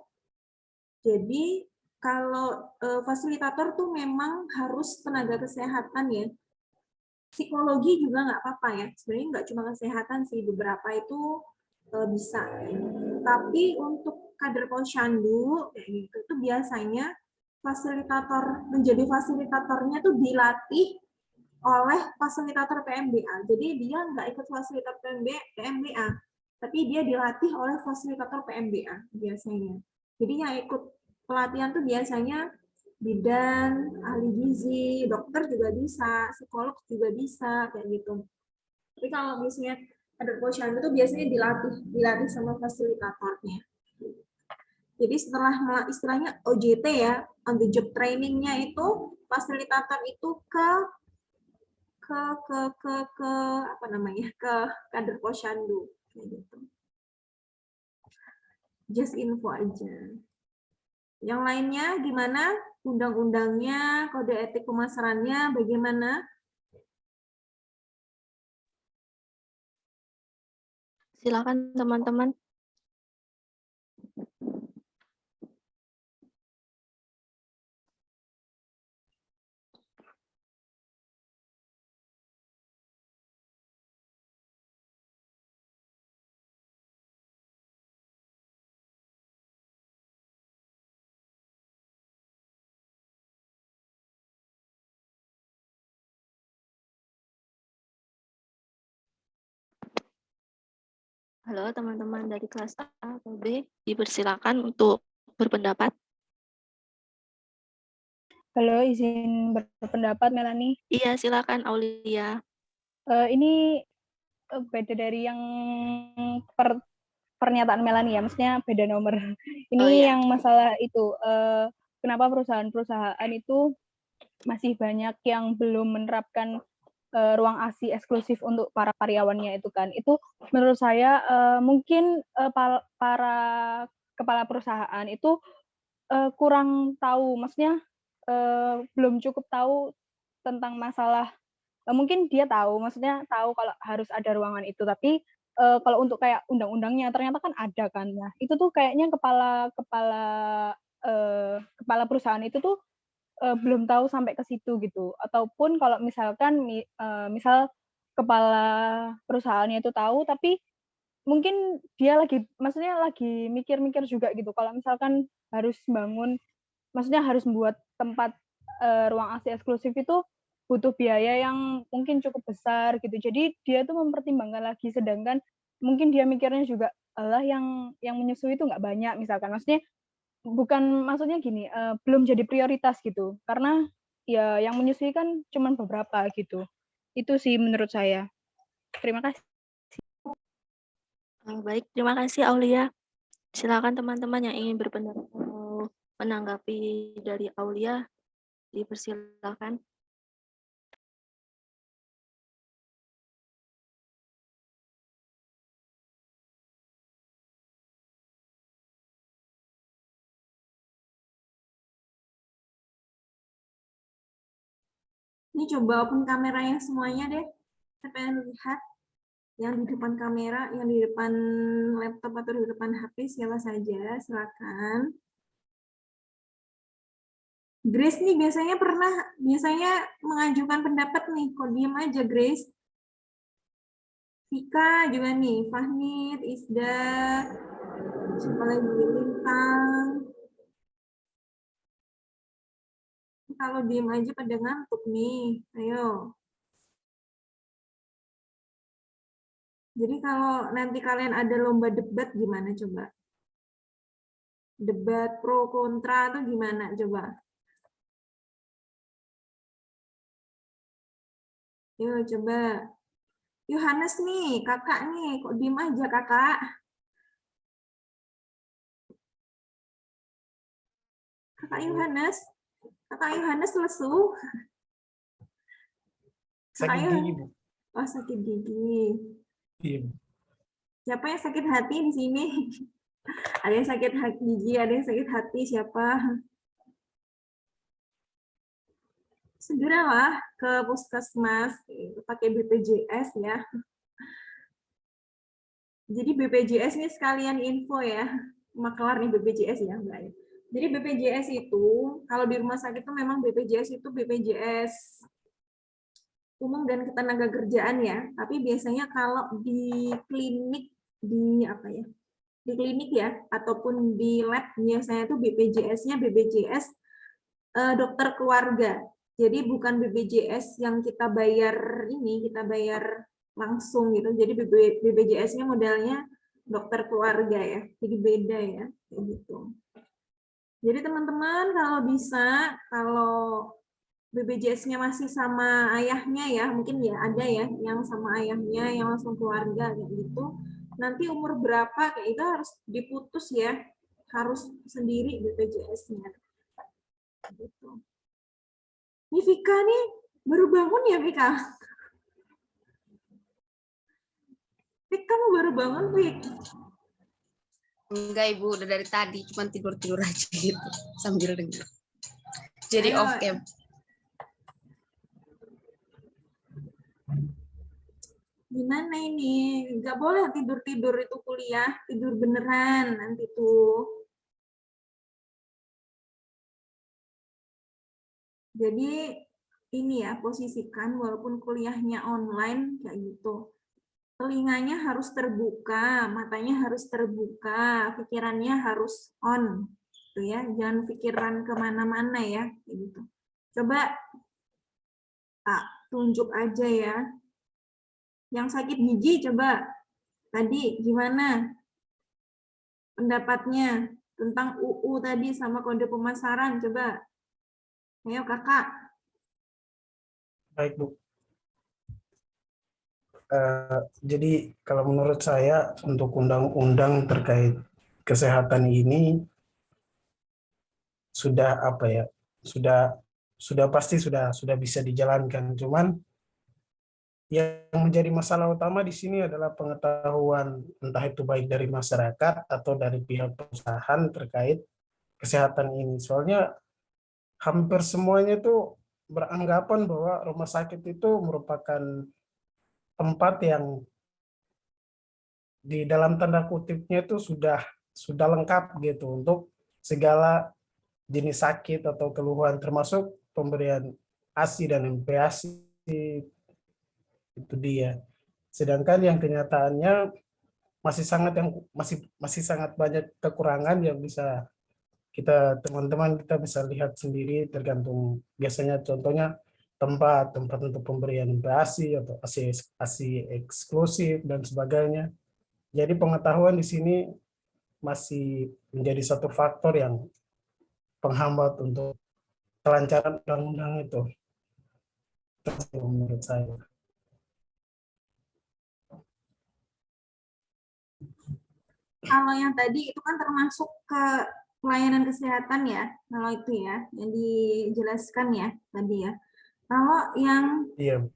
Jadi kalau fasilitator tuh memang harus tenaga kesehatan ya. Psikologi juga nggak apa-apa ya. Sebenarnya nggak cuma kesehatan sih, beberapa itu bisa. Tapi untuk kader posyandu kayak gitu itu biasanya menjadi fasilitatornya tuh dilatih oleh fasilitator PMBA. Jadi dia nggak ikut fasilitator PMBA, tapi dia dilatih oleh fasilitator PMBA biasanya. Jadi yang ikut pelatihan tuh biasanya bidan, ahli gizi, dokter juga bisa, psikolog juga bisa, kayak gitu. Tapi kalau biasanya kader posyandu itu biasanya dilatih sama fasilitatornya. Jadi setelah istilahnya OJT ya, on the job trainingnya itu fasilitator itu ke ke apa namanya, ke kader posyandu kayak gitu. Just info aja. Yang lainnya gimana? Undang-undangnya, kode etik pemasarannya bagaimana? Silakan teman-teman. Halo teman-teman dari kelas A atau B, dipersilakan untuk berpendapat. Halo, izin berpendapat Melanie. Iya, silakan Aulia. Ini beda dari yang pernyataan Melanie ya, maksudnya beda nomor. Ini Oh, iya. yang masalah itu, kenapa perusahaan-perusahaan itu masih banyak yang belum menerapkan ruang ASI eksklusif untuk para karyawannya itu kan. Itu menurut saya mungkin para kepala perusahaan itu kurang tahu, maksudnya belum cukup tahu tentang masalah. Mungkin dia tahu, maksudnya tahu kalau harus ada ruangan itu, tapi kalau untuk kayak undang-undangnya ternyata kan ada kan. Nah, itu tuh kayaknya kepala perusahaan itu tuh belum tahu sampai ke situ gitu. Ataupun kalau misalkan misal kepala perusahaannya itu tahu, tapi mungkin dia maksudnya lagi mikir-mikir juga gitu. Kalau misalkan harus maksudnya harus membuat tempat ruang ASI eksklusif itu butuh biaya yang mungkin cukup besar gitu. Jadi dia tuh mempertimbangkan lagi, sedangkan mungkin dia mikirnya juga Allah yang menyusui itu nggak banyak misalkan. Maksudnya gini, belum jadi prioritas gitu. Karena ya yang menyusui kan cuma beberapa gitu. Itu sih menurut saya. Terima kasih. Baik, terima kasih Aulia. Silakan teman-teman yang ingin berpendapat atau menanggapi dari Aulia, dipersilakan. Ini coba open kameranya semuanya deh. Saya pengen lihat yang di depan kamera, yang di depan laptop atau di depan HP, siapa saja, silakan. Grace nih biasanya mengajukan pendapat nih, kok diem aja Grace. Vika juga nih, Fahnid, Isda, siapa lagi, Lintang. Kalau diem aja pada ngantuk nih, ayo. Jadi kalau nanti kalian ada lomba debat gimana coba? Debat pro kontra atau gimana coba? Yuk coba. Yohanes nih, kakak nih, kok diem aja kakak? Kakak Yohanes lesu. Sakit gigi, Bu. Oh, sakit gigi. Iya. Siapa yang sakit hati di sini? Ada yang sakit gigi, ada yang sakit hati, siapa? Segeralah ke puskesmas, pakai BPJS ya. Jadi BPJS ini sekalian info ya, makelar nih BPJS ya, enggak ya. Jadi BPJS itu, kalau di rumah sakit itu memang BPJS itu BPJS umum dan ketenagakerjaan ya, tapi biasanya kalau di klinik, di klinik ya, ataupun di lab, biasanya itu BPJS-nya BPJS dokter keluarga. Jadi bukan BPJS yang kita bayar langsung gitu. Jadi BPJS-nya modelnya dokter keluarga ya. Jadi beda ya, kayak gitu. Jadi teman-teman kalau bisa, kalau BPJS-nya masih sama ayahnya ya, mungkin ya ada ya yang sama ayahnya, yang langsung keluarga kayak gitu. Nanti umur berapa kayak itu harus diputus ya, harus sendiri BPJS-nya. Gitu. Ini Vika nih baru bangun ya Vika? Fik, kamu baru bangun, Fik? Enggak Ibu, udah dari tadi, cuman tidur-tidur aja gitu sambil dengar. Jadi Ayo. off cam. Gimana ini? Nggak boleh tidur-tidur itu kuliah, tidur beneran nanti tuh. Jadi ini ya, posisikan walaupun kuliahnya online kayak gitu. Telinganya harus terbuka, matanya harus terbuka, pikirannya harus on. Gitu ya, jangan pikiran kemana-mana ya. Kayak gitu. Coba tunjuk aja ya. Yang sakit gigi coba tadi gimana pendapatnya tentang UU tadi sama kode pemasaran, coba. Ayo kakak. Baik, Bu. Jadi kalau menurut saya untuk undang-undang terkait kesehatan ini sudah apa ya? Sudah pasti sudah bisa dijalankan. Cuman yang menjadi masalah utama di sini adalah pengetahuan entah itu baik dari masyarakat atau dari pihak perusahaan terkait kesehatan ini. Soalnya hampir semuanya itu beranggapan bahwa rumah sakit itu merupakan tempat yang di dalam tanda kutipnya itu sudah lengkap gitu untuk segala jenis sakit atau keluhan termasuk pemberian ASI dan MPASI, itu dia. Sedangkan yang kenyataannya masih sangat banyak kekurangan yang bisa teman-teman kita bisa lihat sendiri, tergantung biasanya contohnya tempat untuk pemberian MPASI atau ASI eksklusif dan sebagainya. Jadi pengetahuan di sini masih menjadi satu faktor yang penghambat untuk kelancaran undang-undang itu. Itu menurut saya. Kalau yang tadi itu kan termasuk ke pelayanan kesehatan ya, kalau itu ya, yang dijelaskan ya tadi ya. Kalau yang Iya.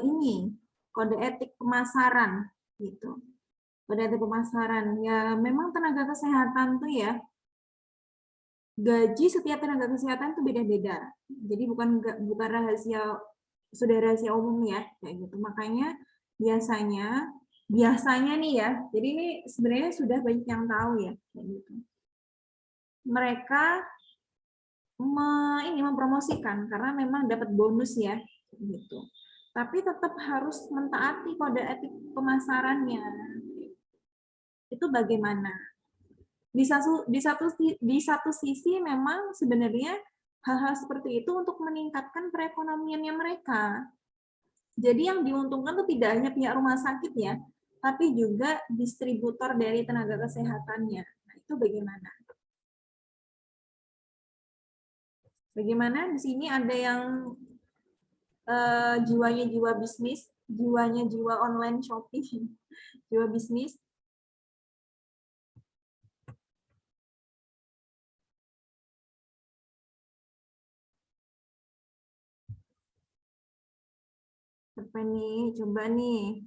Ini kode etik pemasaran gitu. Kode etik pemasaran ya memang tenaga kesehatan tuh ya gaji setiap tenaga kesehatan tuh beda-beda. Jadi bukan rahasia, sudah rahasia umum ya kayak gitu. Makanya biasanya nih ya. Jadi ini sebenarnya sudah banyak yang tahu ya kayak gitu. Mereka mempromosikan karena memang dapat bonus ya gitu. Tapi tetap harus mentaati kode etik pemasarannya. Itu bagaimana? Di satu sisi memang sebenarnya hal-hal seperti itu untuk meningkatkan perekonomiannya mereka. Jadi yang diuntungkan itu tidak hanya pihak rumah sakit ya, tapi juga distributor dari tenaga kesehatannya. Nah, itu bagaimana? Bagaimana di sini ada yang jiwanya jiwa bisnis, jiwanya jiwa online shopping, jiwa bisnis. Apa nih? Coba nih.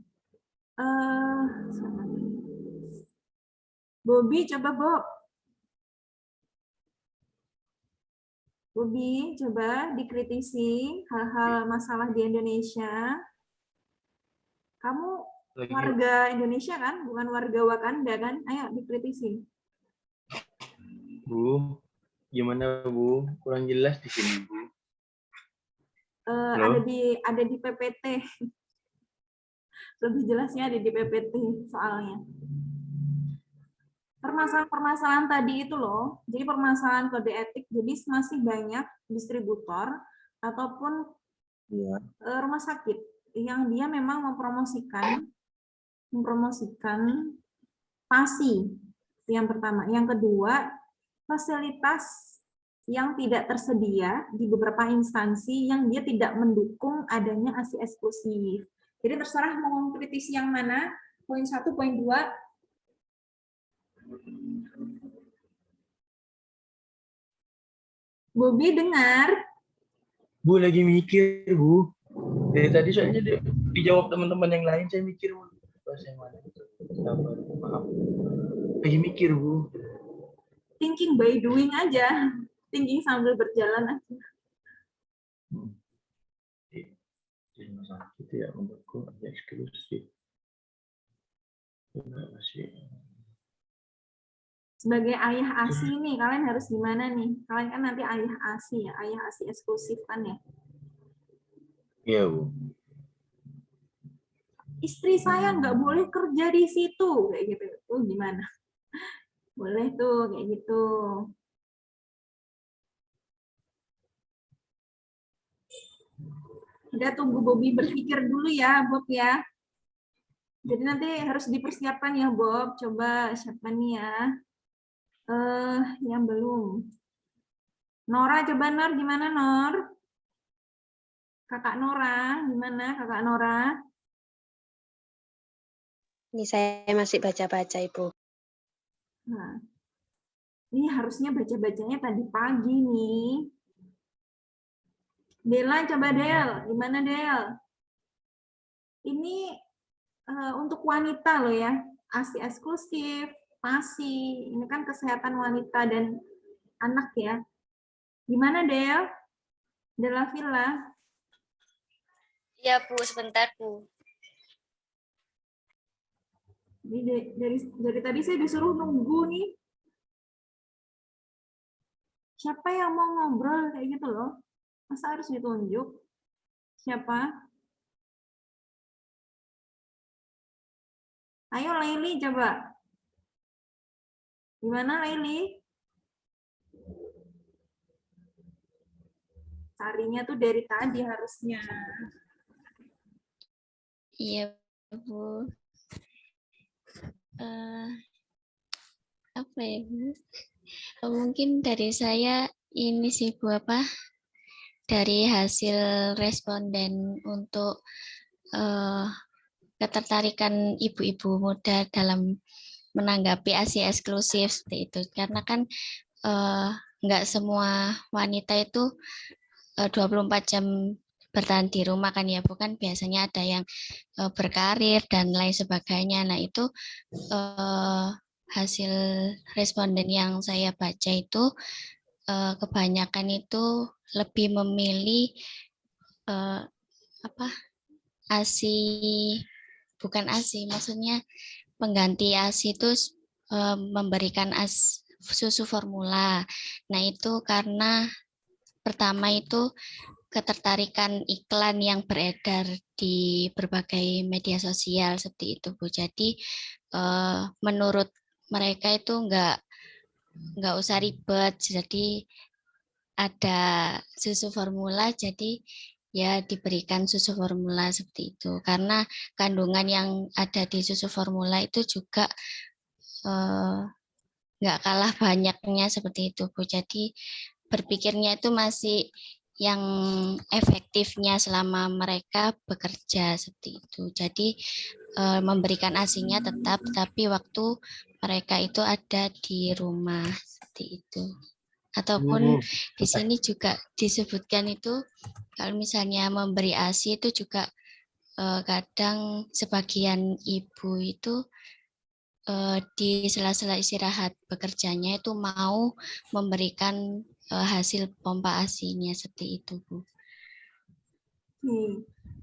Bobby, coba Bob. Bobby, coba dikritisi hal-hal masalah di Indonesia. Kamu warga Indonesia kan, bukan warga Wakanda kan? Ayo dikritisi. Bu, gimana Bu? Kurang jelas di sini Bu. Ada di PPT. Lebih jelasnya ada di PPT soalnya. Permasalahan tadi itu loh, jadi permasalahan kode etik, jadi masih banyak distributor ataupun rumah sakit yang dia memang mempromosikan PASI, itu yang pertama. Yang kedua, fasilitas yang tidak tersedia di beberapa instansi yang dia tidak mendukung adanya ASI eksklusif. Jadi terserah mau mengkritisi yang mana, poin 1, poin 2, Bobby dengar? Bu lagi mikir Bu. Dari tadi soalnya dijawab teman-teman yang lain, saya mikir Bu. Pas yang mana itu? Sabar, maaf. Lagi mikir, Bu. Thinking by doing aja. Thinking sambil berjalan aja. Di rumah sakit ya, menurutku agak eksklusif. Enggak masih. Sebagai ayah ASI nih, kalian harus gimana nih? Kalian kan nanti ayah ASI ya, ayah ASI eksklusif kan ya. Iya, Bu. Istri saya nggak boleh kerja di situ, kayak gitu. Tuh gimana? Boleh tuh, kayak gitu. Udah tunggu Bobby berpikir dulu ya, Bob ya. Jadi nanti harus dipersiapkan ya, Bob. Coba siapa nih ya? Yang belum. Nora, coba Nor, gimana Nor? Kakak Nora, gimana Kakak Nora? Ini saya masih baca-baca, Ibu. Nah, ini harusnya baca-bacanya tadi pagi nih. Bella, coba Del, gimana Del? Ini untuk wanita loh ya, ASI eksklusif, PASI, ini kan kesehatan wanita dan anak ya. Gimana Del? Della Villa? Iya Bu, sebentar Bu. Ini dari tadi saya disuruh nunggu nih. Siapa yang mau ngobrol kayak gitu loh? Masa harus ditunjuk? Siapa? Ayo Laili coba. Gimana Laili? Carinya tuh dari tadi harusnya. Iya Bu. Apa ya Bu? Mungkin dari saya ini sih Bu, apa? Dari hasil responden untuk ketertarikan ibu-ibu muda dalam menanggapi ASI eksklusif seperti itu. Karena kan nggak semua wanita itu 24 jam bertahan di rumah kan ya, bukan biasanya ada yang berkarir dan lain sebagainya. Nah itu hasil responden yang saya baca itu kebanyakan itu lebih memilih ASI, bukan ASI, maksudnya pengganti ASI itu memberikan susu formula. Nah itu karena pertama itu ketertarikan iklan yang beredar di berbagai media sosial seperti itu Bu. Jadi menurut mereka itu nggak usah ribet. Jadi ada susu formula, jadi ya diberikan susu formula seperti itu. Karena kandungan yang ada di susu formula itu juga nggak kalah banyaknya seperti itu Bu. Jadi berpikirnya itu masih yang efektifnya selama mereka bekerja seperti itu. Jadi memberikan ASI-nya tetap, tapi waktu mereka itu ada di rumah seperti itu. Ataupun di sini juga disebutkan itu kalau misalnya memberi ASI itu juga kadang sebagian ibu itu di sela-sela istirahat bekerjanya itu mau memberikan hasil pompa ASI-nya seperti itu Bu.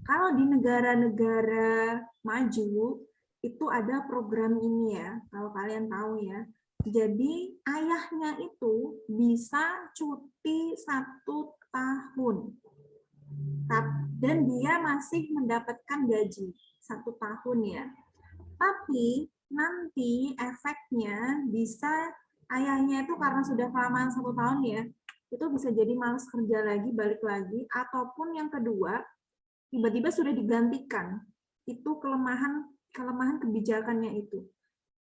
Kalau di negara-negara maju itu ada program ini ya, kalau kalian tahu ya. Jadi ayahnya itu bisa cuti 1 tahun, dan dia masih mendapatkan gaji 1 tahun ya. Tapi nanti efeknya bisa ayahnya itu karena sudah kelamaan 1 tahun ya, itu bisa jadi malas kerja lagi, balik lagi, ataupun yang kedua tiba-tiba sudah digantikan. Itu kelemahan kebijakannya itu.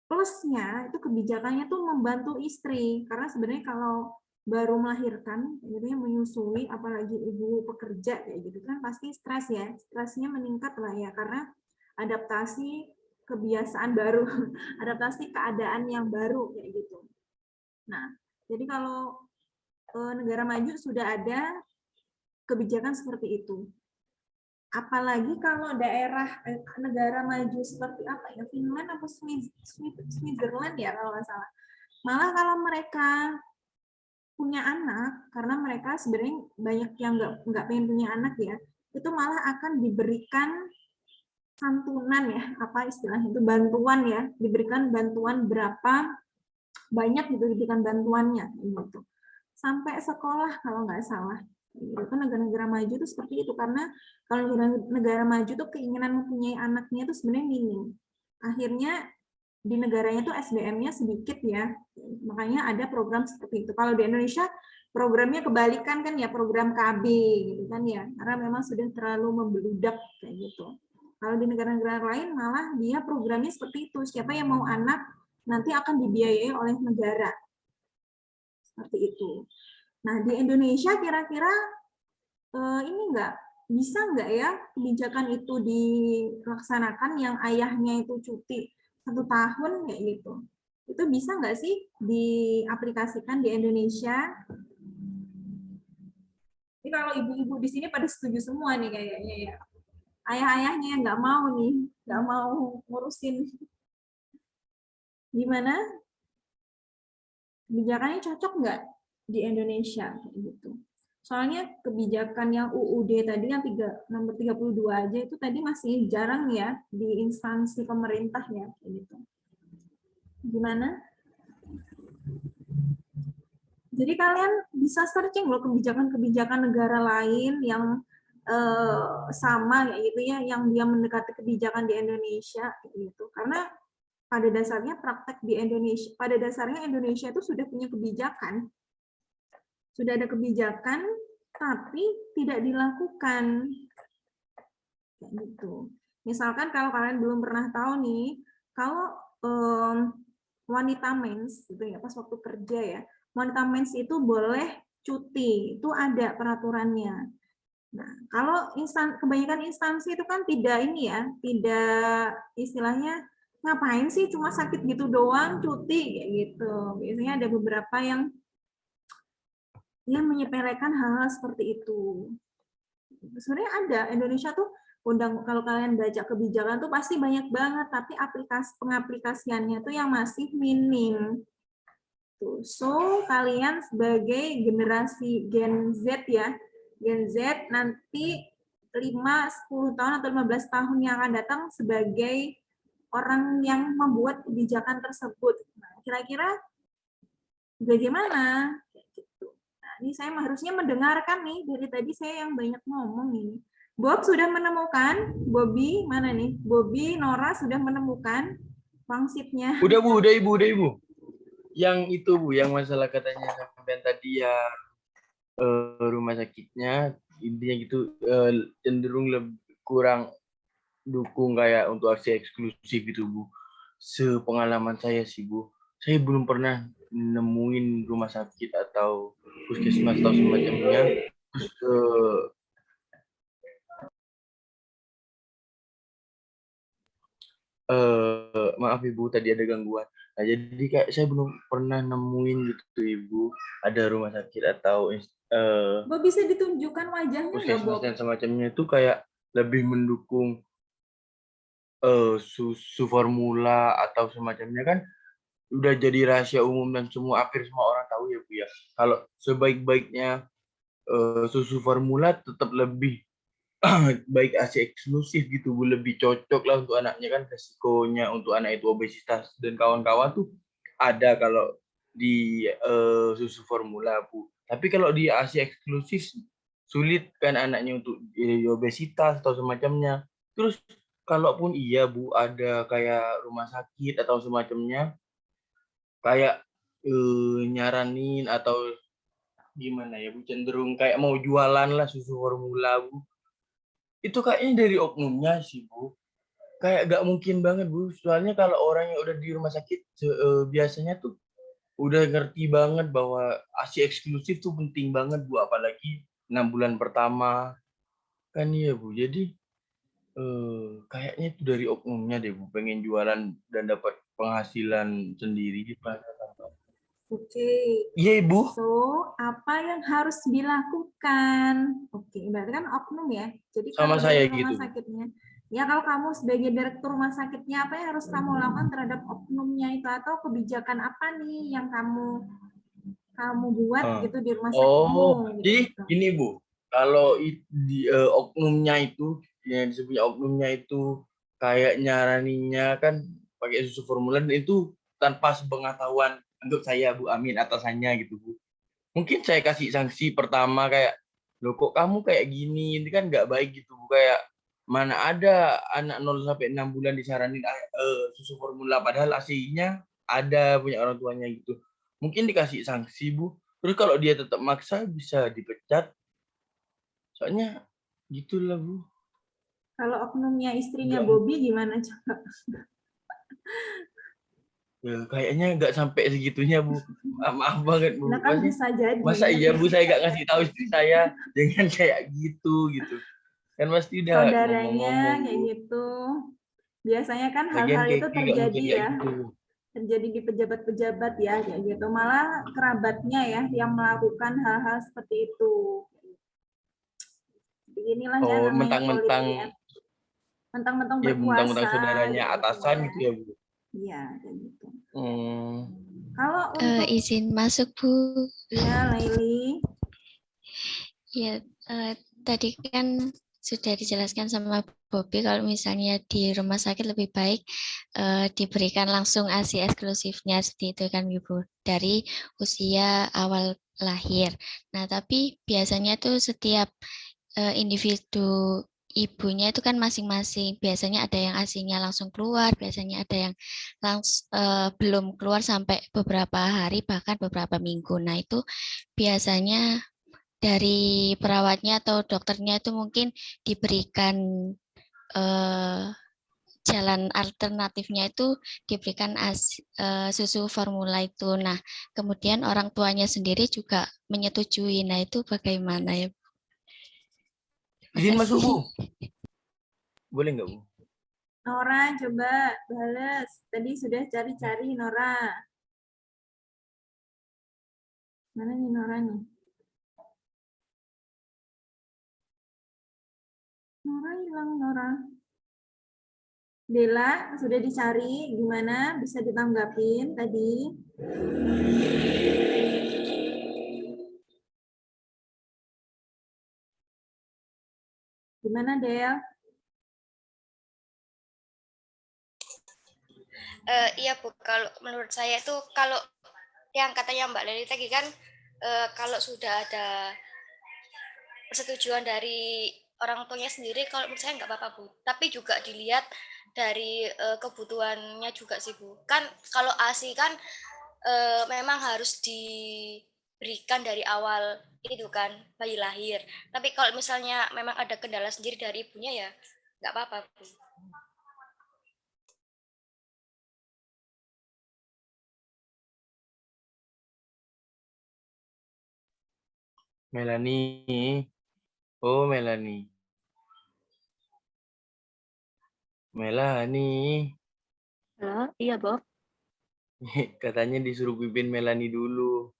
Plusnya itu kebijakannya tuh membantu istri, karena sebenarnya kalau baru melahirkan, jadi menyusui, apalagi ibu pekerja kayak gitu kan pasti stres ya, stresnya meningkat lah ya, karena adaptasi kebiasaan baru, adaptasi keadaan yang baru kayak gitu. Nah, jadi kalau negara maju sudah ada kebijakan seperti itu. Apalagi kalau daerah negara maju seperti apa ya, Finland atau Switzerland ya kalau nggak salah. Malah kalau mereka punya anak, karena mereka sebenarnya banyak yang nggak pengen punya anak ya, itu malah akan diberikan santunan ya, apa istilahnya itu, bantuan ya, diberikan bantuan berapa banyak gitu, diberikan bantuannya gitu. Sampai sekolah kalau nggak salah. Itu negara-negara maju itu seperti itu, karena kalau negara maju tuh keinginan mempunyai anaknya itu sebenarnya minim. Akhirnya di negaranya tuh SDM-nya sedikit ya, makanya ada program seperti itu. Kalau di Indonesia programnya kebalikan kan ya, program KB gitu kan ya, karena memang sudah terlalu membeludak kayak gitu. Kalau di negara-negara lain malah dia programnya seperti itu, siapa yang mau anak nanti akan dibiayai oleh negara seperti itu. Nah, di Indonesia kira-kira ini bisa nggak ya kebijakan itu dilaksanakan yang ayahnya itu cuti 1 tahun kayak gitu? Itu bisa nggak sih diaplikasikan di Indonesia? Ini kalau ibu-ibu di sini pada setuju semua nih kayaknya ya. Ayah-ayahnya yang nggak mau nih, nggak mau ngurusin. Gimana? Kebijakannya cocok nggak di Indonesia kayak gitu? Soalnya kebijakan yang UUD tadi yang nomor 32 aja itu tadi masih jarang ya di instansi pemerintah ya kayak gitu. Gimana? Jadi kalian bisa searching loh kebijakan-kebijakan negara lain yang sama kayak gitu ya, yang dia mendekati kebijakan di Indonesia gitu. Karena pada dasarnya praktek di Indonesia, pada dasarnya Indonesia itu sudah punya kebijakan. Sudah ada kebijakan tapi tidak dilakukan. Kayak gitu. Misalkan kalau kalian belum pernah tahu nih, kalau wanita mens gitu ya, pas waktu kerja ya, wanita mens itu boleh cuti, itu ada peraturannya. Nah, kalau kebanyakan instansi itu kan tidak ini ya, tidak istilahnya ngapain sih cuma sakit gitu doang cuti kayak gitu. Biasanya ada beberapa yang menyepelekan hal-hal seperti itu. Sebenarnya ada, Indonesia tuh kalau kalian baca kebijakan tuh pasti banyak banget, tapi pengaplikasiannya tuh yang masih minim. Tuh. So, kalian sebagai generasi Gen Z ya, Gen Z nanti 5-10 tahun atau 15 tahun yang akan datang sebagai orang yang membuat kebijakan tersebut. Nah, kira-kira bagaimana? Ini saya harusnya mendengarkan nih, dari tadi saya yang banyak ngomong ini. Bob sudah menemukan, Bobby mana nih? Bobby, Nora sudah menemukan wangsitnya. Udah Bu, udah Ibu. Yang itu Bu, yang masalah katanya sampai tadi ya rumah sakitnya intinya gitu cenderung lebih kurang dukung kayak untuk aksi eksklusif gitu Bu. Sepengalaman saya sih Bu, saya belum pernah nemuin rumah sakit atau puskesmas atau semacamnya maaf Ibu tadi ada gangguan. Nah jadi kayak saya belum pernah nemuin gitu Ibu ada rumah sakit atau Bob bisa ditunjukkan wajahnya nggak puskesmas Bob? dan semacamnya itu kayak lebih mendukung susu formula atau semacamnya kan udah jadi rahasia umum dan hampir semua orang tahu ya Bu ya. Kalau sebaik-baiknya susu formula tetap lebih baik ASI eksklusif gitu Bu, lebih cocok lah untuk anaknya kan, resikonya untuk anak itu obesitas dan kawan-kawan tuh ada kalau di susu formula Bu. Tapi kalau di ASI eksklusif sulit kan anaknya untuk obesitas atau semacamnya. Terus kalaupun iya Bu ada kayak rumah sakit atau semacamnya kayak nyaranin atau gimana ya Bu, cenderung kayak mau jualan lah susu formula Bu. Itu kayaknya dari oknumnya sih Bu. Kayak gak mungkin banget Bu. Soalnya kalau orang yang udah di rumah sakit biasanya tuh udah ngerti banget bahwa ASI eksklusif tuh penting banget Bu. Apalagi 6 bulan pertama. Kan iya Bu. Jadi kayaknya itu dari oknumnya deh Bu. Pengen jualan dan dapat penghasilan sendiri. Oke. Iya, Ibu. So, apa yang harus dilakukan? Oke, berarti kan oknum ya. Jadi Sama kalau saya dari rumah gitu, Bu. sakitnya, ya kalau kamu sebagai direktur rumah sakitnya, apa yang harus kamu lakukan terhadap oknumnya itu, atau kebijakan apa nih yang kamu buat Ah. gitu di rumah sakitmu? Jadi Gitu. gini, Bu. Kalau oknumnya itu, yang disebutnya oknumnya itu kayak nyaraninya kan pakai susu formulan itu tanpa sepengetahuan untuk saya, Bu Amin, atasannya gitu, Bu. Mungkin saya kasih sanksi pertama kayak, loh kok kamu kayak gini, ini kan nggak baik gitu, Bu. Kayak mana ada anak 0 sampai 6 bulan disaranin susu formula padahal ASI-nya ada punya orang tuanya gitu. Mungkin dikasih sanksi, Bu. Terus kalau dia tetap maksa bisa dipecat. Soalnya gitulah, Bu. Kalau oknumnya istrinya Nggak, Bobby gimana coba? ya, kayaknya nggak sampai segitunya, Bu. Maaf banget, Bu. Nah kan bisa jadi. Masa iya, Bu, saya nggak ngasih tahu istri saya dengan kayak gitu. Kan pasti udah Saudaranya ngomong-ngomong, kayak Bu. gitu. Biasanya kan Lagian hal-hal itu Keki nggak terjadi mungkin kayak ya. gitu. Terjadi di pejabat-pejabat ya kayak gitu. Malah kerabatnya ya yang melakukan hal-hal seperti itu. Beginilah ya Oh, namanya mentang-mentang politik ya. Mentang-mentang ya mentang-mentang berkuasa saudaranya gitu atasan ya. gitu ya, Bu. Iya, kayak gitu. Hmm. Kalau untuk Izin masuk, Bu. ya Laili. Ya, tadi kan sudah dijelaskan sama Bobby kalau misalnya di rumah sakit lebih baik diberikan langsung ASI eksklusifnya seperti itu kan Ibu dari usia awal lahir. Nah, tapi biasanya tuh setiap individu ibunya itu kan masing-masing. Biasanya ada yang ASI-nya langsung keluar, biasanya ada yang belum keluar sampai beberapa hari bahkan beberapa minggu. Nah, itu biasanya dari perawatnya atau dokternya itu mungkin diberikan jalan alternatifnya itu diberikan susu formula itu. Nah, kemudian orang tuanya sendiri juga menyetujui. Nah, itu bagaimana ya? Izin masuk, Bu. Boleh nggak, Bu? Nora coba balas. Tadi sudah cari-cari Nora. Mana nih Nora nih? Nora hilang Nora. Dela sudah dicari gimana bisa ditanggapin tadi? Gimana Del? Iya Bu, kalau menurut saya itu kalau yang katanya Mbak Leli tadi kan kalau sudah ada persetujuan dari orang tuanya sendiri, kalau menurut saya nggak apa-apa Bu. Tapi juga dilihat dari kebutuhannya juga sih Bu. Kan kalau ASI kan memang harus diberikan dari awal itu kan bayi lahir. Tapi kalau misalnya memang ada kendala sendiri dari ibunya ya nggak apa-apa Bu. Melanie. Oh, Melanie. Melanie. Halo, iya Bob. Katanya disuruh pimpin Melanie dulu.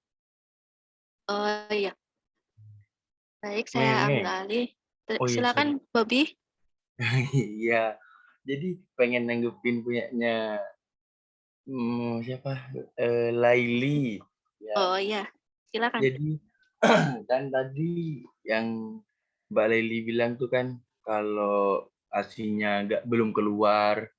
Oh iya. Baik, saya ambil alih. Oh iya, sorry. Silakan Bobby. Iya. Jadi pengen nanggepin punyanya siapa? Laili. Ya. Oh iya, silakan. Jadi kan tadi yang Mbak Laili bilang tuh kan kalau ASI-nya belum keluar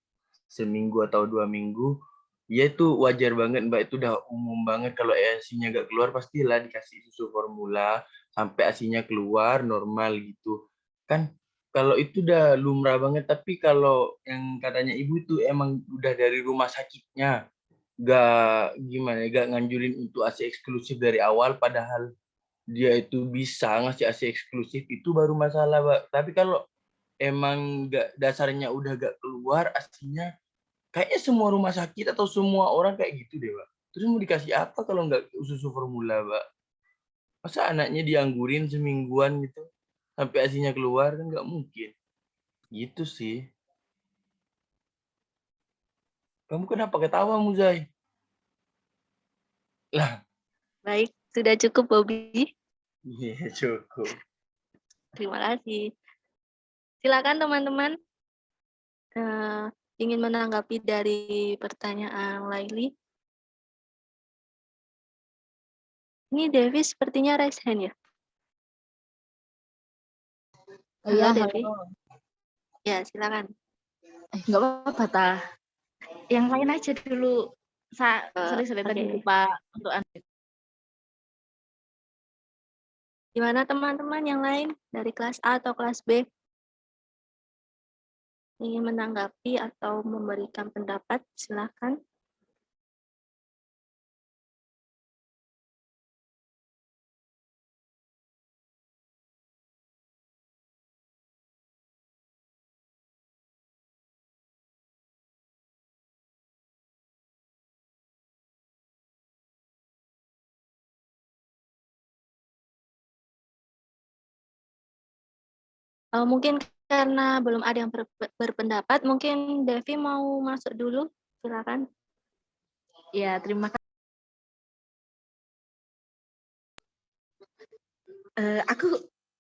seminggu atau 2 minggu, ya itu wajar banget Mbak, itu udah umum banget kalau ASI-nya nggak keluar pastilah dikasih susu formula sampai ASI-nya keluar normal gitu. Kan kalau itu udah lumrah banget, tapi kalau yang katanya Ibu itu emang udah dari rumah sakitnya, nggak gimana ya, nggak nganjurin untuk ASI eksklusif dari awal padahal dia itu bisa ngasih ASI eksklusif itu baru masalah, Mbak. Tapi kalau emang nggak dasarnya udah nggak keluar ASI-nya, kayaknya semua rumah sakit atau semua orang kayak gitu deh, Mbak. Terus mau dikasih apa kalau nggak susu formula, Mbak? Masa anaknya dianggurin semingguan gitu sampai ASI-nya keluar kan nggak mungkin. Gitu sih. Kamu kenapa ketawa, Muzai? Lah, Baik, sudah cukup Bobby. Iya, cukup. Terima kasih. Silakan teman-teman ingin menanggapi dari pertanyaan Laili. Ini Devi sepertinya raise hand ya. Halo Iya, Devi. halo. Ya, silakan. Nggak apa-apa, Tah. Yang lain aja dulu. Sorry, tadi Oke. lupa untuk Gimana teman-teman yang lain dari kelas A atau kelas B? Ingin menanggapi atau memberikan pendapat, silakan. Mungkin karena belum ada yang berpendapat, mungkin Devi mau masuk dulu, silakan. Ya, terima kasih.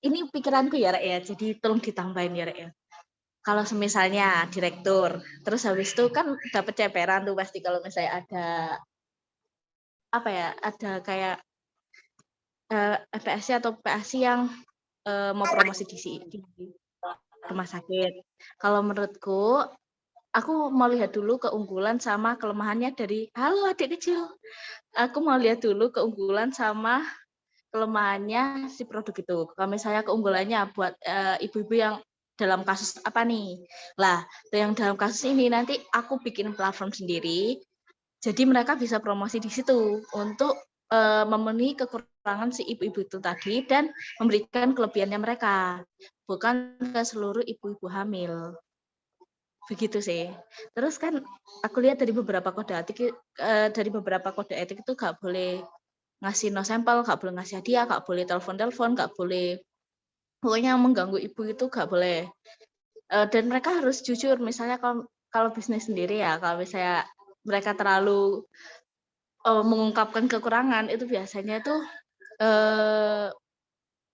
Ini pikiranku ya, Rek ya. Jadi tolong ditambahin ya, Rek ya. Kalau misalnya direktur, terus habis itu kan dapat ceperan tuh pasti kalau misalnya ada apa ya, ada kayak FPSC atau PASI yang mau promosi di rumah sakit. Kalau menurutku, aku mau lihat dulu keunggulan sama kelemahannya dari, halo adik kecil, aku mau lihat dulu keunggulan sama kelemahannya si produk itu. Kalau misalnya keunggulannya buat ibu-ibu yang dalam kasus apa nih? Lah, yang dalam kasus ini nanti aku bikin platform sendiri, jadi mereka bisa promosi di situ untuk memenuhi kekurangan si ibu-ibu itu tadi dan memberikan kelebihannya mereka, bukan ke seluruh ibu-ibu hamil. Begitu sih. Terus kan aku lihat dari beberapa kode etik itu nggak boleh ngasih no sampel, nggak boleh ngasih hadiah, nggak boleh telepon, nggak boleh, pokoknya mengganggu ibu itu nggak boleh. Dan mereka harus jujur. Misalnya kalau bisnis sendiri ya, kalau misalnya mereka terlalu mengungkapkan kekurangan, itu biasanya tuh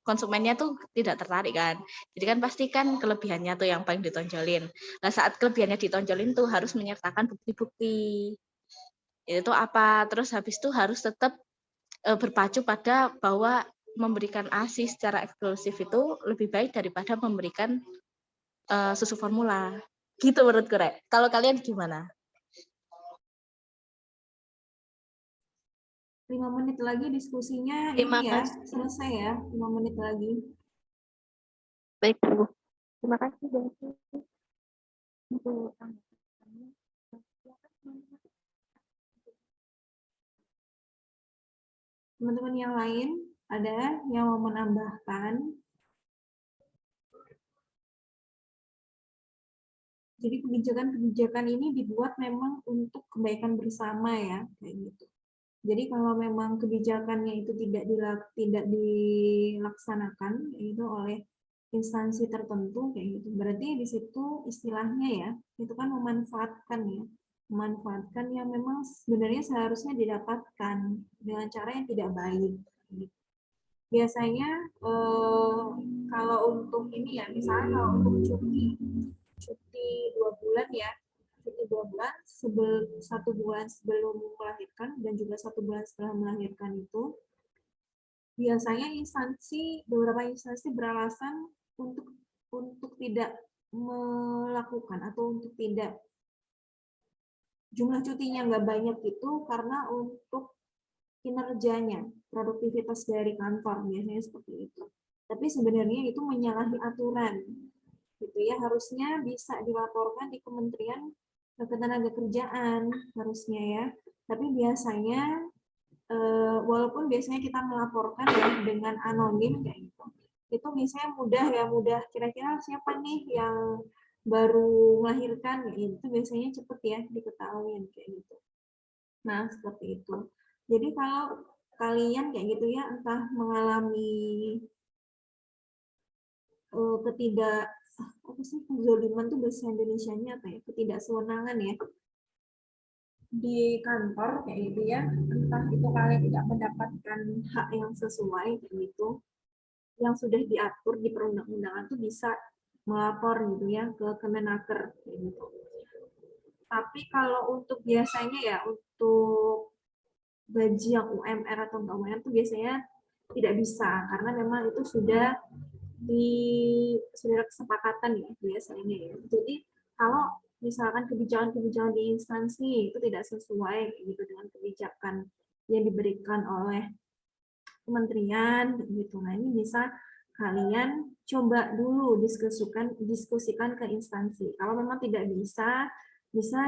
konsumennya tuh tidak tertarik kan. Jadi kan pasti kan kelebihannya tuh yang paling ditonjolin. Nah, saat kelebihannya ditonjolin tuh harus menyertakan bukti-bukti. Itu apa? Terus habis itu harus tetap berpacu pada bahwa memberikan ASI secara eksklusif itu lebih baik daripada memberikan susu formula. Gitu menurutku, Rek. Kalau kalian gimana? 5 menit lagi diskusinya Terima ini ya, kasih. selesai ya, 5 menit lagi. Baik, Bu. Terima kasih, Devi. Untuk Teman-teman yang lain, ada yang mau menambahkan? Jadi kebijakan-kebijakan ini dibuat memang untuk kebaikan bersama ya, kayak gitu. Jadi kalau memang kebijakannya itu tidak dilaksanakan itu oleh instansi tertentu kayak gitu, berarti di situ istilahnya ya, itu kan memanfaatkan yang memang sebenarnya seharusnya didapatkan dengan cara yang tidak baik. Biasanya kalau untuk ini ya, misalnya kalau untuk cuti 2 bulan ya, cuti 2 bulan, 1 bulan sebelum melahirkan dan juga 1 bulan setelah melahirkan itu, biasanya beberapa instansi beralasan untuk tidak melakukan atau untuk tidak, jumlah cutinya nggak banyak itu karena untuk kinerjanya, produktivitas dari kantor, biasanya seperti itu. Tapi sebenarnya itu menyalahi aturan, gitu ya, harusnya bisa dilaporkan di Kementerian Ketenagakerjaan harusnya ya. Tapi biasanya walaupun biasanya kita melaporkan ya dengan anonim kayak gitu, itu biasanya mudah kira-kira siapa nih yang baru melahirkan, ya itu biasanya cepet ya diketahui kayak gitu. Nah seperti itu. Jadi kalau kalian kayak gitu ya, entah mengalami apa sih kezoliman tuh bahasa Indonesianya apa ya, ketidaksewenangan ya, di kantor kayak gitu ya, entah itu kalian tidak mendapatkan hak yang sesuai kayak gitu, yang sudah diatur di perundang-undangan tuh bisa melapor gitu ya ke Kemenaker kayak gitu. Tapi kalau untuk biasanya ya untuk gaji yang UMR atau enggak UMR itu biasanya tidak bisa karena memang itu sudah kesepakatan ya biasanya ya. Jadi kalau misalkan kebijakan-kebijakan di instansi itu tidak sesuai gitu dengan kebijakan yang diberikan oleh kementerian gitu. Nah, ini bisa kalian coba dulu diskusikan ke instansi. Kalau memang tidak bisa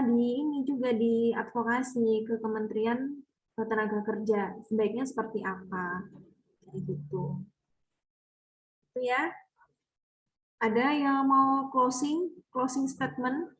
ini juga diadvokasi ke Kementerian Tenaga Kerja. Sebaiknya seperti apa? Kayak gitu. Itu ya. Ada yang mau closing statement?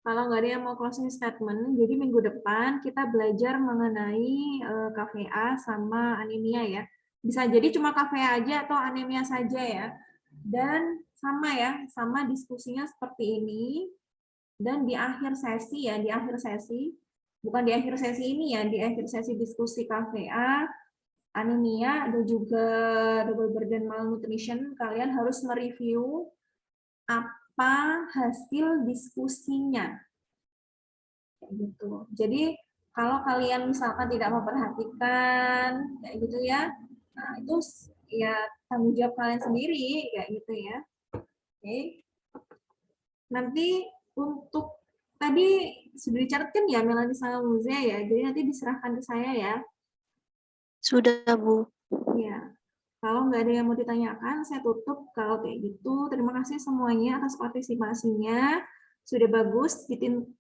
Kalau nggak ada yang mau closing statement, jadi minggu depan kita belajar mengenai KVA sama anemia ya. Bisa jadi cuma KVA aja atau anemia saja ya. Dan sama ya, sama diskusinya seperti ini. Dan di akhir sesi ya, bukan di akhir sesi ini ya, di akhir sesi diskusi KVA, anemia, dan juga double burden malnutrition, kalian harus mereview apa hasil diskusinya. Kayak gitu. Jadi kalau kalian misalkan tidak memperhatikan kayak gitu ya, nah itu ya tanggung jawab kalian sendiri kayak gitu ya. Oke. Nanti untuk tadi sudah dicatatkan ya Melanie sama Muzia ya, jadi nanti diserahkan ke saya ya. Sudah, Bu. Iya. Kalau nggak ada yang mau ditanyakan, saya tutup kalau kayak gitu. Terima kasih semuanya atas partisipasinya. Sudah bagus,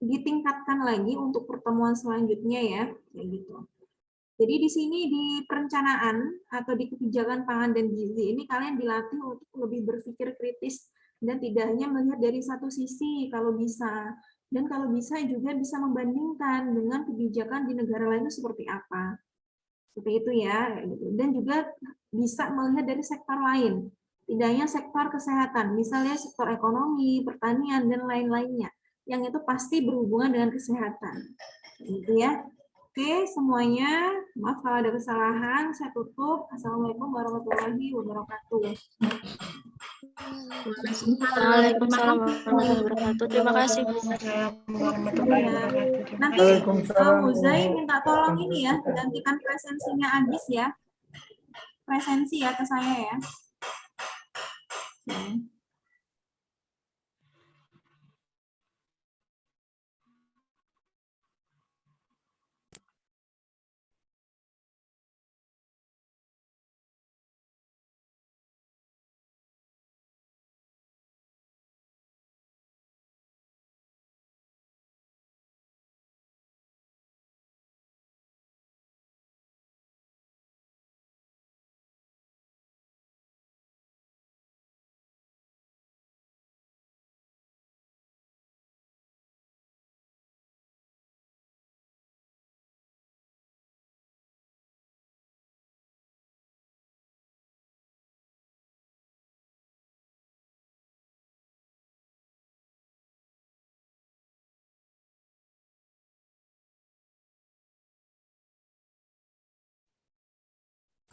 ditingkatkan lagi untuk pertemuan selanjutnya ya. Kayak gitu. Jadi di sini di perencanaan atau di kebijakan pangan dan gizi ini kalian dilatih untuk lebih berpikir kritis dan tidak hanya melihat dari satu sisi kalau bisa. Dan kalau bisa juga bisa membandingkan dengan kebijakan di negara lain seperti apa. Seperti itu ya, dan juga bisa melihat dari sektor lain, tidak hanya sektor kesehatan, misalnya sektor ekonomi, pertanian, dan lain-lainnya, yang itu pasti berhubungan dengan kesehatan. Gitu ya. Oke, semuanya, maaf kalau ada kesalahan, saya tutup. Assalamualaikum warahmatullahi wabarakatuh. Waalaikumsalam warahmatullahi wabarakatuh. Terima kasih, Bu. Nanti Uzai minta tolong ini ya, gantikan presensinya Agis ya. Presensi ya ke saya ya.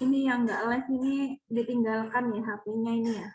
Ini yang nggak live ini ditinggalkan ya HP-nya ini ya.